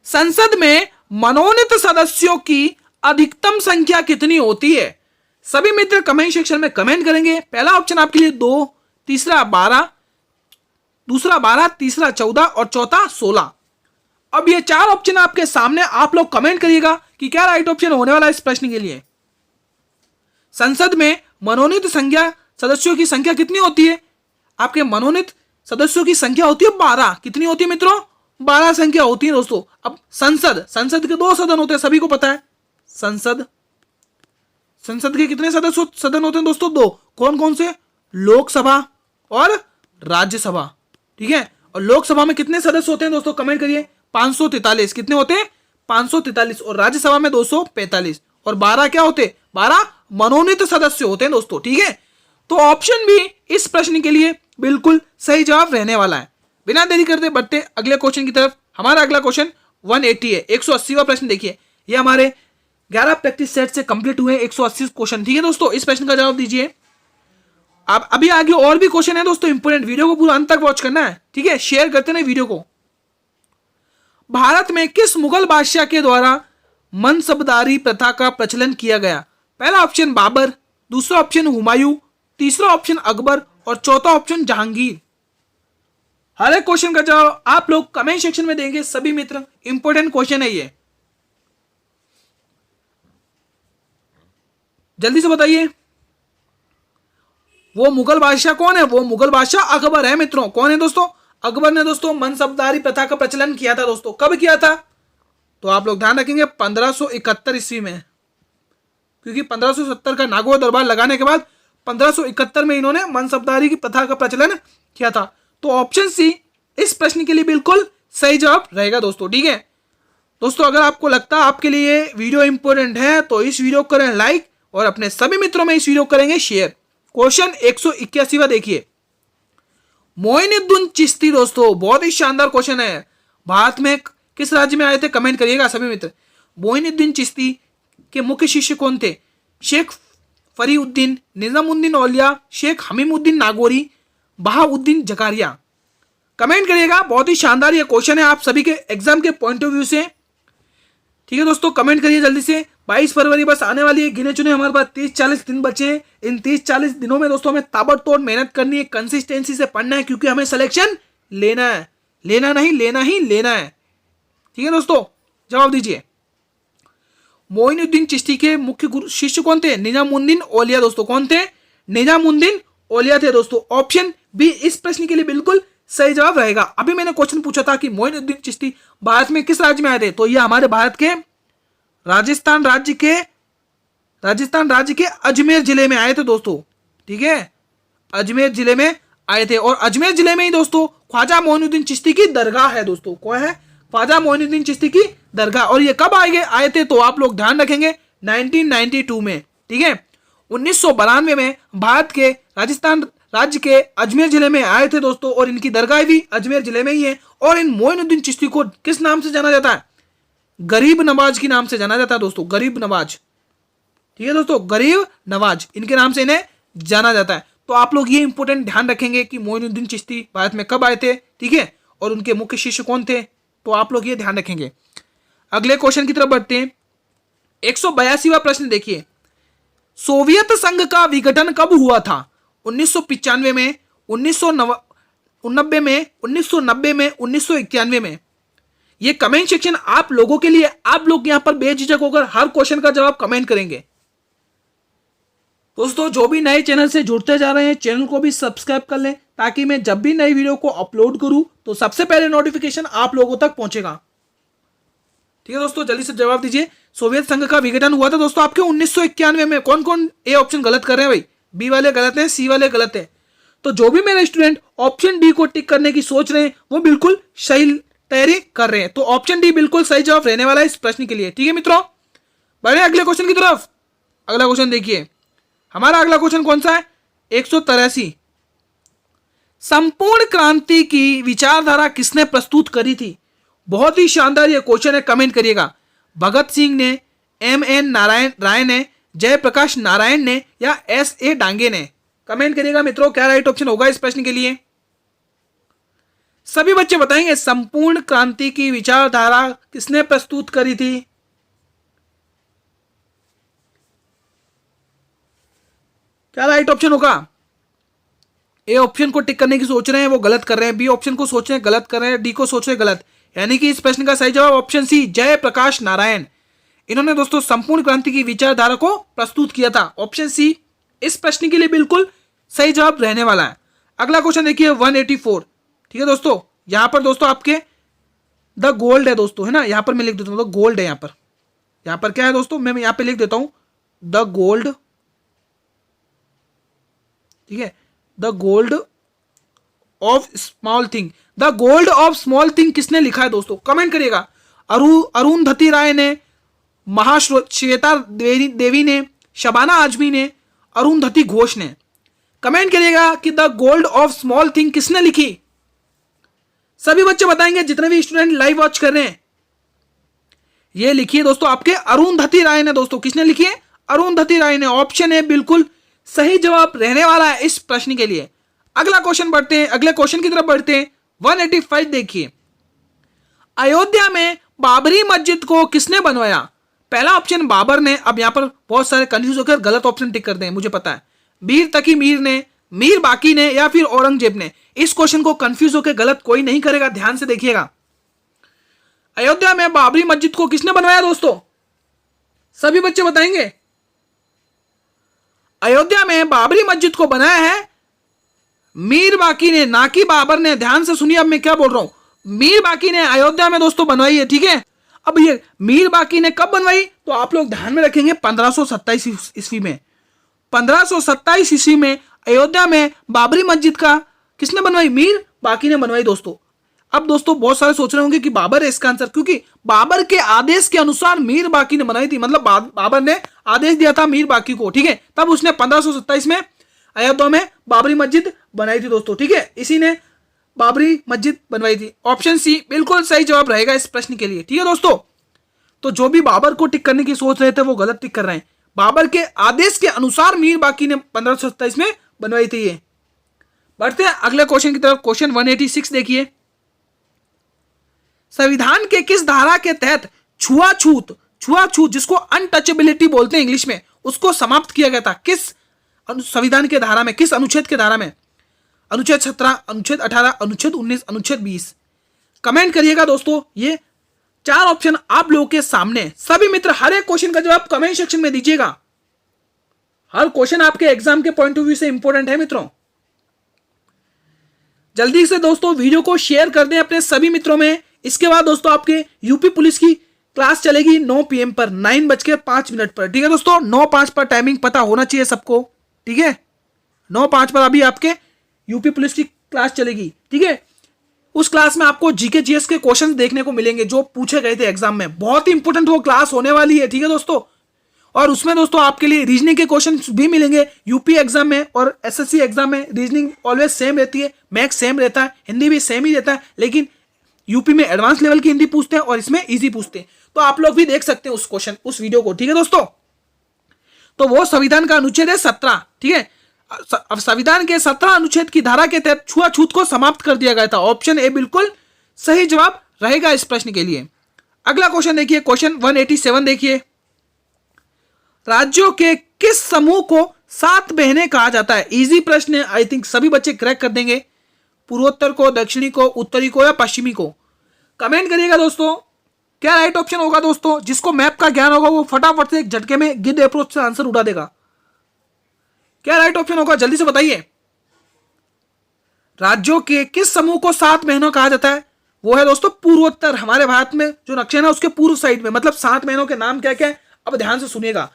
संसद में मनोनीत सदस्यों की अधिकतम संख्या कितनी होती है? सभी मित्र कमेंट सेक्शन में कमेंट करेंगे। पहला ऑप्शन आपके लिए 2, तीसरा 12, दूसरा 12, तीसरा 14 और चौथा 16। अब ये 4 ऑप्शन आपके सामने, आप लोग कमेंट करिएगा कि क्या राइट ऑप्शन होने वाला है इस प्रश्न के लिए। संसद में मनोनीत सदस्यों की संख्या कितनी होती है? आपके मनोनीत सदस्यों की संख्या होती है 12। कितनी होती है मित्रों? 12 संख्या होती है दोस्तों। अब संसद, संसद के 2 सदन होते हैं, सभी को पता है। संसद, संसद के कितने सदस्य सदन होते हैं दोस्तों? 2। कौन कौन से? लोकसभा और राज्यसभा, ठीक है। और लोकसभा में कितने सदस्य होते हैं दोस्तों? कमेंट करिए। 543। कितने होते हैं? 543। और राज्यसभा में 245। और 12 क्या होते हैं? 12 मनोनीत सदस्य होते हैं दोस्तों, ठीक है। तो ऑप्शन बी इस प्रश्न के लिए बिल्कुल सही जवाब रहने वाला है। बिना देरी करते बढ़ते अगले क्वेश्चन की तरफ। हमारा अगला क्वेश्चन 180 है, 180वां प्रश्न। देखिए ये हमारे 11 प्रैक्टिस सेट से कंप्लीट हुए 180 क्वेश्चन, ठीक है दोस्तों। इस प्रश्न का जवाब दीजिए। अब अभी आगे और भी क्वेश्चन है दोस्तों इंपोर्टेंट, वीडियो को पूरा अंत तक वॉच करना है, ठीक है। शेयर करते ना वीडियो को। भारत में किस मुगल बादशाह के द्वारा मनसबदारी प्रथा का प्रचलन किया गया? पहला ऑप्शन बाबर, दूसरा ऑप्शन हुमायूं, तीसरा ऑप्शन अकबर और चौथा ऑप्शन जहांगीर। हर एक क्वेश्चन का जवाब आप लोग कमेंट सेक्शन में देंगे सभी मित्र। इंपोर्टेंट क्वेश्चन है ये, जल्दी से बताइए। वो मुगल बादशाह कौन है? वो मुगल बादशाह अकबर है मित्रों। कौन है दोस्तों? अकबर ने दोस्तों मनसबदारी प्रथा का प्रचलन किया था दोस्तों। कब किया था? तो आप लोग ध्यान रखेंगे 1571 ईस्वी में, क्योंकि 1570 का नागौर दरबार लगाने के बाद 1571 में इन्होंने मनसबदारी की प्रथा का प्रचलन किया था। तो ऑप्शन सी इस प्रश्न के लिए बिल्कुल सही जवाब रहेगा दोस्तों, ठीक है। दोस्तों अगर आपको लगता है आपके लिए वीडियो इंपॉर्टेंट है तो इस वीडियो को करें लाइक और अपने सभी मित्रों में इस वीडियो को करेंगे शेयर। क्वेश्चन 181वां देखिए। मोइनुद्दीन चिश्ती दोस्तों, बहुत ही शानदार क्वेश्चन है। भारत में किस राज्य में आए थे? कमेंट करिएगा सभी मित्र। मोइनुद्दीन चिश्ती के मुख्य शिष्य कौन थे? शेख फरीउद्दीन, निजामुद्दीन औलिया, शेख हमीमुद्दीन नागौरी, बहाउद्दीन जकारिया। कमेंट करिएगा। बहुत ही शानदार ये क्वेश्चन है आप सभी के एग्जाम के पॉइंट ऑफ व्यू से, ठीक है दोस्तों। कमेंट करिए जल्दी से। 22 फरवरी बस आने वाली है, गिने चुने हमारे पास 30-40 दिन बचे हैं। इन 30-40 दिनों में दोस्तों हमें ताबड़तोड़ मेहनत करनी है, कंसिस्टेंसी से पढ़ना है, क्योंकि हमें सिलेक्शन लेना है। लेना नहीं, लेना ही लेना है, ठीक है दोस्तों। जवाब दीजिए। मोइनुद्दीन चिश्ती के मुख्य गुरु शिष्य कौन थे? निजामुद्दीन औलिया दोस्तों। कौन थे? निजामुद्दीन औलिया थे दोस्तों। ऑप्शन बी इस प्रश्न के लिए बिल्कुल सही जवाब रहेगा। अभी मैंने क्वेश्चन पूछा था कि मोइनुद्दीन चिश्ती भारत में किस राज्य में आए थे, तो ये हमारे भारत के राजस्थान राज्य के अजमेर जिले में आए थे दोस्तों, ठीक है। अजमेर जिले में आए थे और अजमेर जिले में ही दोस्तों ख्वाजा मोइनुद्दीन चिश्ती की दरगाह है दोस्तों। कौन है? ख्वाजा मोइनुद्दीन चिश्ती की दरगाह। और ये कब आए थे तो आप लोग ध्यान रखेंगे 1992 में, ठीक है। 1992 में भारत के राजस्थान राज्य के अजमेर जिले में आए थे दोस्तों, और इनकी दरगाह भी अजमेर जिले में ही है। और इन मोइनुद्दीन चिश्ती को किस नाम से जाना जाता है? गरीब नवाज के नाम से जाना जाता है दोस्तों, गरीब नवाज, ठीक है दोस्तों। गरीब नवाज इनके नाम से इन्हें जाना जाता है। तो आप लोग ये इंपॉर्टेंट ध्यान रखेंगे कि मोइनुद्दीन चिश्ती भारत में कब आए थे, ठीक है, और उनके मुख्य शिष्य कौन थे, तो आप लोग ये ध्यान रखेंगे। अगले क्वेश्चन की तरफ बढ़ते हैं। 182वां प्रश्न देखिए। सोवियत संघ का विघटन कब हुआ था? 1995 में, 1990 में, 1990 में, 1991 में। ये कमेंट सेक्शन आप लोगों के लिए, आप लोग यहां पर बेझिझक होकर हर क्वेश्चन का जवाब कमेंट करेंगे दोस्तों। जो भी नए चैनल से जुड़ते जा रहे हैं, चैनल को भी सब्सक्राइब कर लें, ताकि मैं जब भी नई वीडियो को अपलोड करूं तो सबसे पहले नोटिफिकेशन आप लोगों तक पहुंचेगा, ठीक है दोस्तों। जल्दी से जवाब दीजिए। सोवियत संघ का विघटन हुआ था दोस्तों आपके 1991 में। कौन कौन ए ऑप्शन गलत कर रहे हैं भाई? बी वाले गलत हैं, सी वाले गलत है। तो जो भी मेरे स्टूडेंट ऑप्शन डी को टिक करने की सोच रहे हैं वो बिल्कुल सही तैयारी कर रहे हैं। तो ऑप्शन डी बिल्कुल सही जवाब रहने वाला है इस प्रश्न के लिए, ठीक है मित्रों। बढ़े अगले क्वेश्चन की तरफ। अगला क्वेश्चन देखिए। हमारा अगला क्वेश्चन कौन सा है? 183। संपूर्ण क्रांति की विचारधारा किसने प्रस्तुत करी थी? बहुत ही शानदार ये क्वेश्चन है, कमेंट करिएगा। भगत सिंह ने, M.N. नारायण राय ने, जयप्रकाश नारायण ने या S.A. डांगे ने? कमेंट करिएगा मित्रों, क्या राइट ऑप्शन होगा इस प्रश्न के लिए। सभी बच्चे बताएंगे संपूर्ण क्रांति की विचारधारा किसने प्रस्तुत करी थी? क्या राइट ऑप्शन होगा? ए ऑप्शन को टिक करने की सोच रहे हैं वो गलत कर रहे हैं, बी ऑप्शन को सोच रहे हैं गलत कर रहे हैं, डी को सोच रहे हैं गलत। यानी कि इस प्रश्न का सही जवाब ऑप्शन सी, जयप्रकाश नारायण। इन्होंने दोस्तों संपूर्ण क्रांति की विचारधारा को प्रस्तुत किया था। ऑप्शन सी इस प्रश्न के लिए बिल्कुल सही जवाब रहने वाला है। अगला क्वेश्चन देखिए 184, ठीक है दोस्तों। यहां पर दोस्तों आपके द गोल्ड है दोस्तों, है ना, यहां पर मैं लिख देता हूं द गोल्ड है। यहां पर क्या है दोस्तों, मैं यहां पे लिख देता हूं द गोल्ड, ठीक है, the gold of small thing. The gold of small thing किसने लिखा है दोस्तों, कमेंट करिएगा। अरुंधति राय ने, महाश्वेता देवी ने, शबाना आजमी ने, अरुंधति घोष ने। कमेंट करिएगा कि the gold of small thing किसने लिखी। सभी बच्चे बताएंगे, जितने भी स्टूडेंट लाइव वॉच कर रहे हैं। ये लिखिए दोस्तों आपके अरुंधति राय ने। दोस्तों किसने लिखी है, अरुंधति राय ने। ऑप्शन ए बिल्कुल सही जवाब रहने वाला है इस प्रश्न के लिए। अगला क्वेश्चन बढ़ते हैं, अगले क्वेश्चन की तरफ बढ़ते हैं। 185 देखिए, अयोध्या में बाबरी मस्जिद को किसने बनवाया। पहला ऑप्शन बाबर ने। अब यहां पर बहुत सारे कंफ्यूज होकर गलत ऑप्शन टिक कर दें, मुझे पता है। मीर तकी मीर ने, मीर बाकी ने, या फिर औरंगजेब ने। इस क्वेश्चन को कंफ्यूज होकर गलत कोई नहीं करेगा, ध्यान से देखिएगा। अयोध्या में बाबरी मस्जिद को किसने बनवाया दोस्तों, सभी बच्चे बताएंगे। अयोध्या में बाबरी मस्जिद को बनाया है मीर बाकी ने, ना कि बाबर ने। ध्यान से सुनिए अब मैं क्या बोल रहा हूं। मीर बाकी ने अयोध्या में दोस्तों बनवाई है, ठीक है। अब ये मीर बाकी ने कब बनवाई, तो आप लोग ध्यान में रखेंगे 1527 ईस्वी में। 1527 ईस्वी में अयोध्या में बाबरी मस्जिद का किसने बनवाई, मीर बाकी ने बनवाई दोस्तों। अब दोस्तों बहुत सारे सोच रहे होंगे कि बाबर है इसका आंसर, क्योंकि बाबर के आदेश के अनुसार मीर बाकी ने बनाई थी। मतलब बाबर ने आदेश दिया था मीर बाकी को, ठीक है। तब उसने 1527 में अयोध्या में बाबरी मस्जिद बनाई थी दोस्तों, ठीक है। इसी ने बाबरी मस्जिद बनवाई थी। ऑप्शन सी बिल्कुल सही जवाब रहेगा इस प्रश्न के लिए, ठीक है दोस्तों। तो जो भी बाबर को टिक करने की सोच रहे थे वो गलत टिक कर रहे हैं। बाबर के आदेश के अनुसार मीर बाकी ने 1527 में बनवाई थी ये। बढ़ते हैं अगले क्वेश्चन की तरफ। क्वेश्चन 186 देखिए, संविधान के किस धारा के तहत छुआछूत जिसको अनटचेबिलिटी बोलते हैं इंग्लिश में, उसको समाप्त किया गया था। किस संविधान के धारा में, किस अनुच्छेद के धारा में, अनुच्छेद 17, अनुच्छेद 18, अनुच्छेद 19, अनुच्छेद 20। कमेंट करिएगा दोस्तों। ये 4 ऑप्शन आप लोगों के सामने। सभी मित्र हर एक क्वेश्चन का जवाब कमेंट सेक्शन में दीजिएगा। हर क्वेश्चन आपके एग्जाम के पॉइंट ऑफ व्यू से इंपॉर्टेंट है मित्रों। जल्दी से दोस्तों वीडियो को शेयर कर दें अपने सभी मित्रों में। इसके बाद दोस्तों आपके यूपी पुलिस की क्लास चलेगी 9 PM पर, 9:05 पर, ठीक है दोस्तों। 9:05 पर टाइमिंग पता होना चाहिए सबको, ठीक है। 9:05 पर अभी आपके यूपी पुलिस की क्लास चलेगी, ठीक है। उस क्लास में आपको जीके जीएस के क्वेश्चंस देखने को मिलेंगे जो पूछे गए थे एग्जाम में। बहुत ही इंपॉर्टेंट वो क्लास होने वाली है, ठीक है दोस्तों। और उसमें दोस्तों आपके लिए रीजनिंग के क्वेश्चंस भी मिलेंगे यूपी एग्जाम में और एसएससी एग्जाम में। रीजनिंग ऑलवेज सेम रहती है, मैथ्स सेम रहता है, हिंदी भी सेम ही रहता है, लेकिन यूपी में एडवांस लेवल की हिंदी पूछते हैं और इसमें इजी पूछते हैं। तो आप लोग भी देख सकते हैं उस क्वेश्चन, उस वीडियो को, ठीक है दोस्तों। तो वो संविधान का अनुच्छेद है 17, ठीक है। अब संविधान के 17 अनुच्छेद की धारा के तहत छुआछूत को समाप्त कर दिया गया था। ऑप्शन ए बिल्कुल सही जवाब रहेगा इस प्रश्न के लिए। अगला क्वेश्चन देखिए, क्वेश्चन 187 देखिए, राज्यों के किस समूह को 7 बहनें कहा जाता है। इजी प्रश्न है, आई थिंक सभी बच्चे क्रैक कर देंगे। पूर्वोत्तर को, दक्षिणी को, उत्तरी को या पश्चिमी को। कमेंट करिएगा दोस्तों क्या राइट ऑप्शन होगा दोस्तों। जिसको मैप का ज्ञान होगा वो फटाफट से एक झटके में गिद अप्रोच से आंसर उड़ा देगा। क्या राइट ऑप्शन होगा जल्दी से बताइए। राज्यों के किस समूह को 7 बहनों कहा जाता है, वो है दोस्तों पूर्वोत्तर। हमारे भारत में जो नक्शे है ना उसके पूर्व साइड में, मतलब 7 बहनों के नाम क्या क्या है, अब ध्यान से सुनिएगा।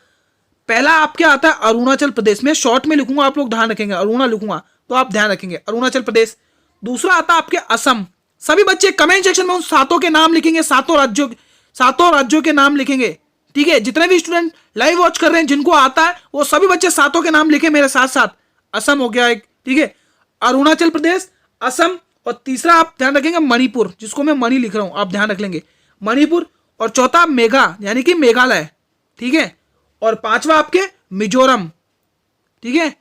पहला आपके आता है अरुणाचल प्रदेश में, शॉर्ट में लिखूंगा आप लोग ध्यान रखेंगे, अरुणा लिखूंगा तो आप ध्यान रखेंगे, अरुणाचल प्रदेश। दूसरा आता है आपके असम। सभी बच्चे कमेंट सेक्शन में उन 7 के नाम लिखेंगे, 7 राज्यों के नाम लिखेंगे, ठीक है। जितने भी स्टूडेंट लाइव वॉच कर रहे हैं जिनको आता है वो सभी बच्चे 7 के नाम लिखे मेरे साथ साथ। असम हो गया एक, ठीक है, अरुणाचल प्रदेश, असम, और तीसरा आप ध्यान रखेंगे मणिपुर, जिसको मैं मणि लिख रहा हूं, आप ध्यान रख लेंगे मणिपुर। और चौथा मेघा यानी कि मेघालय, ठीक है। और 5वां आपके मिजोरम, ठीक है,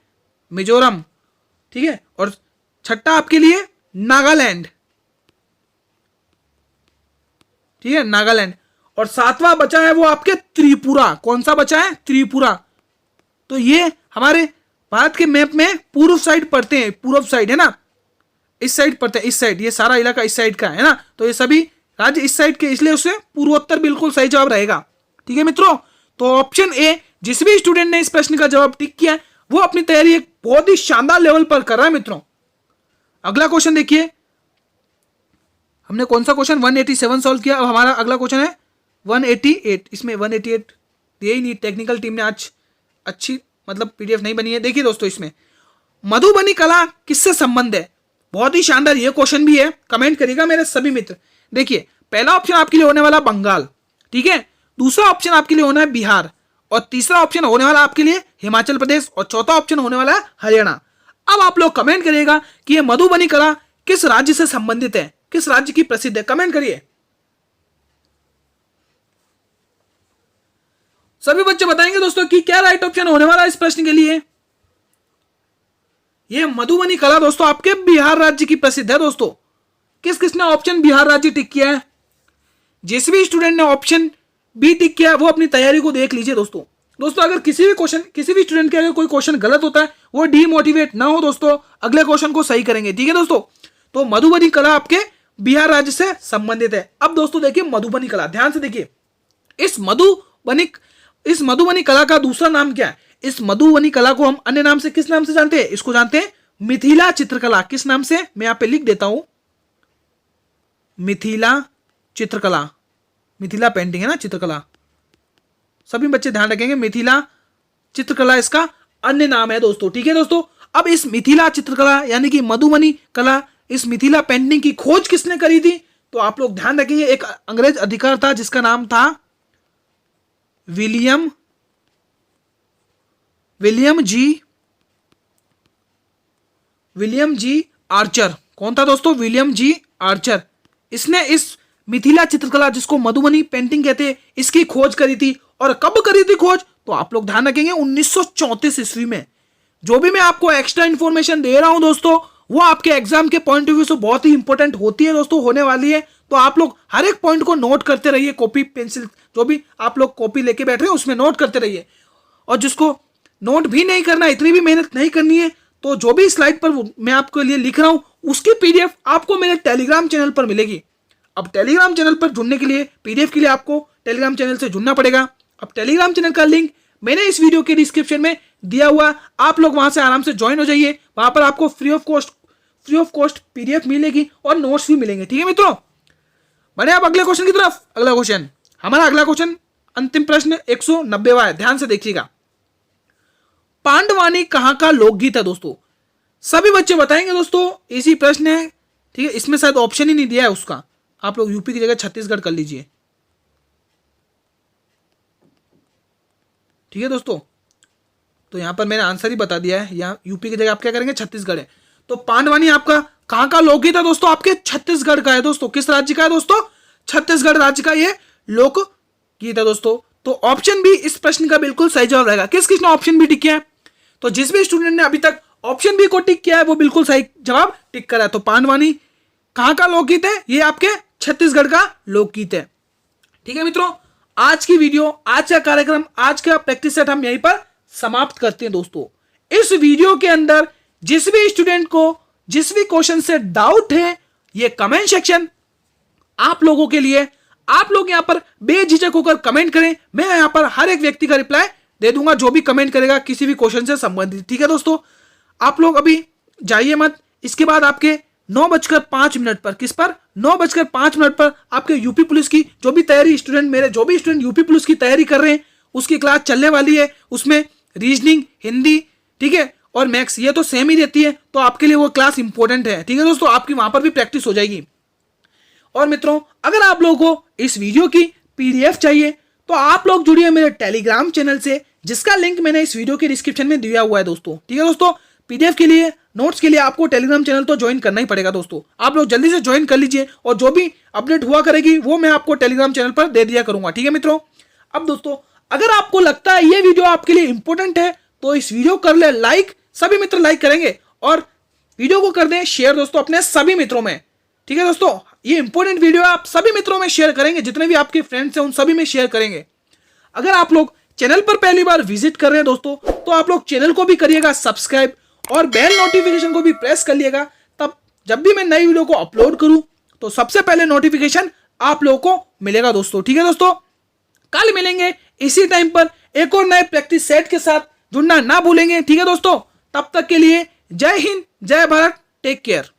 मिजोरम, ठीक है। और छठा आपके लिए नागालैंड, ठीक है, नागालैंड। और 7वां बचा है वो आपके त्रिपुरा। कौन सा बचा है, त्रिपुरा। तो ये हमारे भारत के मैप में पूर्व साइड पड़ते हैं, पूर्व साइड है ना, इस साइड पड़ते हैं, इस साइड, ये सारा इलाका इस साइड का है ना, तो ये सभी राज्य इस साइड के, इसलिए उससे पूर्वोत्तर बिल्कुल सही जवाब रहेगा, ठीक है मित्रों। तो ऑप्शन ए, जिस भी स्टूडेंट ने इस प्रश्न का जवाब टिक किया वो अपनी तैयारी एक बहुत ही शानदार लेवल पर कर रहा है मित्रों। अगला क्वेश्चन देखिए, हमने कौन सा क्वेश्चन 187 सॉल्व किया। अब हमारा अगला क्वेश्चन है 188। इसमें 188 दिए ही नहीं, टेक्निकल टीम ने आज अच्छी मतलब पीडीएफ नहीं बनी है। देखिए दोस्तों, इसमें मधुबनी कला किससे संबंध है, बहुत ही शानदार ये क्वेश्चन भी है। कमेंट करिएगा मेरे सभी मित्र। देखिए, पहला ऑप्शन आपके लिए होने वाला बंगाल, ठीक है, दूसरा ऑप्शन आपके लिए होना है बिहार, और तीसरा ऑप्शन होने वाला आपके लिए हिमाचल प्रदेश, और चौथा ऑप्शन होने वाला है हरियाणा। अब आप लोग कमेंट करिएगा कि ये मधुबनी कला किस राज्य से संबंधित है, किस राज्य की प्रसिद्ध है, कमेंट करिए। सभी बच्चे बताएंगे दोस्तों कि क्या राइट ऑप्शन होने वाला है इस प्रश्न के लिए। ये मधुबनी कला दोस्तों आपके बिहार राज्य की प्रसिद्ध है। दोस्तों, किस किसने ऑप्शन बिहार राज्य टिक किया है? जिस भी स्टूडेंट ने ऑप्शन बी टिक किया है वो अपनी तैयारी को देख लीजिए दोस्तों। अगर किसी भी स्टूडेंट के अगर कोई क्वेश्चन गलत होता है वो डीमोटिवेट ना हो दोस्तों, अगले क्वेश्चन को सही करेंगे, ठीक है दोस्तों। तो मधुबनी कला आपके बिहार राज्य से संबंधित है। अब दोस्तों देखिए, मधुबनी कला, ध्यान से देखिए, इस मधुबनी कला का दूसरा नाम क्या है? इस मधुबनी कला को हम अन्य नाम से किस नाम से जानते हैं? इसको जानते हैं मिथिला चित्रकला। किस नाम से? मैं यहां पे लिख देता हूं, मिथिला चित्रकला। मिथिला पेंटिंग है ना, चित्रकला। सभी बच्चे ध्यान रखेंगे, मिथिला चित्रकला इसका अन्य नाम है दोस्तों, ठीक है दोस्तों। अब इस मिथिला चित्रकला यानी कि मधुबनी कला, इस मिथिला पेंटिंग की खोज किसने करी थी? तो आप लोग ध्यान रखेंगे, एक अंग्रेज अधिकारी था जिसका नाम था विलियम जी आर्चर। कौन था दोस्तों? William G Archer. इसने इस मिथिला चित्रकला, जिसको मधुबनी पेंटिंग कहते हैं, इसकी खोज करी थी। और कब करी थी खोज? तो आप लोग ध्यान रखेंगे 1934 ईस्वी में। जो भी मैं आपको एक्स्ट्रा इंफॉर्मेशन दे रहा हूं दोस्तों, वो आपके एग्जाम के पॉइंट ऑफ व्यू से बहुत ही इंपॉर्टेंट होती है दोस्तों, होने वाली है। तो आप लोग हर एक पॉइंट को नोट करते रहिए, कॉपी पेंसिल जो भी आप लोग कॉपी लेके बैठ रहे हैं उसमें नोट करते रहिए। और जिसको नोट भी नहीं करना, इतनी भी मेहनत नहीं करनी है, तो जो भी स्लाइड पर मैं आपके लिए लिख रहा हूं उसकी पीडीएफ आपको मेरे टेलीग्राम चैनल पर मिलेगी। अब टेलीग्राम चैनल पर जुड़ने के लिए, पीडीएफ के लिए आपको टेलीग्राम चैनल से जुड़ना पड़ेगा। अब टेलीग्राम चैनल का लिंक मैंने इस वीडियो के डिस्क्रिप्शन में दिया हुआ, आप लोग वहां से आराम से ज्वाइन हो जाइए। वहां पर आपको फ्री ऑफ कॉस्ट पीडीएफ मिलेगी और नोट्स भी मिलेंगे, ठीक है मित्रों। बढ़े आप अगले क्वेश्चन की तरफ। अगला क्वेश्चन, हमारा अगला क्वेश्चन अंतिम प्रश्न 190वां है, ध्यान से देखिएगा। पांडवानी कहां का लोकगीत है दोस्तों? सभी बच्चे बताएंगे दोस्तों, इसी प्रश्न है, ठीक है। इसमें शायद ऑप्शन ही नहीं दिया है उसका, आप लोग यूपी की जगह छत्तीसगढ़ कर लीजिए, ठीक है दोस्तों। तो यहां पर मैंने आंसर ही बता दिया है, यहां यूपी की जगह आप क्या करेंगे? छत्तीसगढ़ है। तो पांडवानी आपका कहां का लोकगीत है दोस्तों? आपके छत्तीसगढ़ का है दोस्तों। किस राज्य का है दोस्तों? छत्तीसगढ़ राज्य का ये लोकगीत है दोस्तों। तो ऑप्शन बी इस प्रश्न का बिल्कुल सही जवाब रहेगा। किस किसने ऑप्शन बी टिक किया है? तो जिस भी स्टूडेंट ने अभी तक ऑप्शन बी को टिक किया है वो बिल्कुल सही जवाब टिक करा है। तो पांडवानी कहां का लोकगीत है? ये आपके छत्तीसगढ़ का लोकगीत है, ठीक है मित्रों। आज की वीडियो, आज का कार्यक्रम, आज का प्रैक्टिस सेट हम यहीं पर समाप्त करते हैं दोस्तों। इस वीडियो के अंदर जिस भी स्टूडेंट को जिस भी क्वेश्चन से डाउट है, ये कमेंट सेक्शन आप लोगों के लिए। आप लोग यहां पर बेझिझक होकर कमेंट करें, मैं यहां पर हर एक व्यक्ति का रिप्लाई दे दूंगा जो भी कमेंट करेगा किसी भी क्वेश्चन से संबंधित, ठीक है दोस्तों। आप लोग अभी जाइए मत, इसके बाद आपके 9:05 पर, किस पर? 9:05 पर आपके यूपी पुलिस की जो भी स्टूडेंट यूपी पुलिस की तैयारी कर रहे हैं उसकी क्लास चलने वाली है। उसमें रीजनिंग, हिंदी, ठीक है, और मैथ्स, ये तो सेम ही रहती है, तो आपके लिए वो क्लास इंपॉर्टेंट है, ठीक है दोस्तों। आपकी वहां पर भी प्रैक्टिस हो जाएगी। और मित्रों, अगर आप लोगों को इस वीडियो की पीडीएफ चाहिए तो आप लोग जुड़िए मेरे टेलीग्राम चैनल से, जिसका लिंक मैंने इस वीडियो के डिस्क्रिप्शन में दिया हुआ है दोस्तों, ठीक है दोस्तों। पीडीएफ के लिए, नोट्स के लिए आपको टेलीग्राम चैनल तो ज्वाइन करना ही पड़ेगा दोस्तों। आप लोग जल्दी से ज्वाइन कर लीजिए, और जो भी अपडेट हुआ करेगी वो मैं आपको टेलीग्राम चैनल पर दे दिया करूंगा, ठीक है मित्रों। अब दोस्तों, अगर आपको लगता है ये वीडियो आपके लिए इंपॉर्टेंट है तो इस वीडियो कर ले लाइक, सभी मित्र लाइक करेंगे, और वीडियो को कर दें शेयर दोस्तों अपने सभी मित्रों में, ठीक है दोस्तों। ये इंपॉर्टेंट वीडियो आप सभी मित्रों में शेयर करेंगे, जितने भी आपके फ्रेंड्स हैं उन सभी में शेयर करेंगे। अगर आप लोग चैनल पर पहली बार विजिट कर रहे हैं दोस्तों, तो आप लोग चैनल को भी करिएगा सब्सक्राइब, और बेल नोटिफिकेशन को भी प्रेस कर लिएगा, तब जब भी मैं नई वीडियो को अपलोड करूं तो सबसे पहले नोटिफिकेशन आप लोगों को मिलेगा दोस्तों, ठीक है दोस्तों। कल मिलेंगे इसी टाइम पर एक और नए प्रैक्टिस सेट के साथ, जुड़ना ना भूलेंगे, ठीक है दोस्तों। तब तक के लिए जय हिंद, जय भारत, टेक केयर।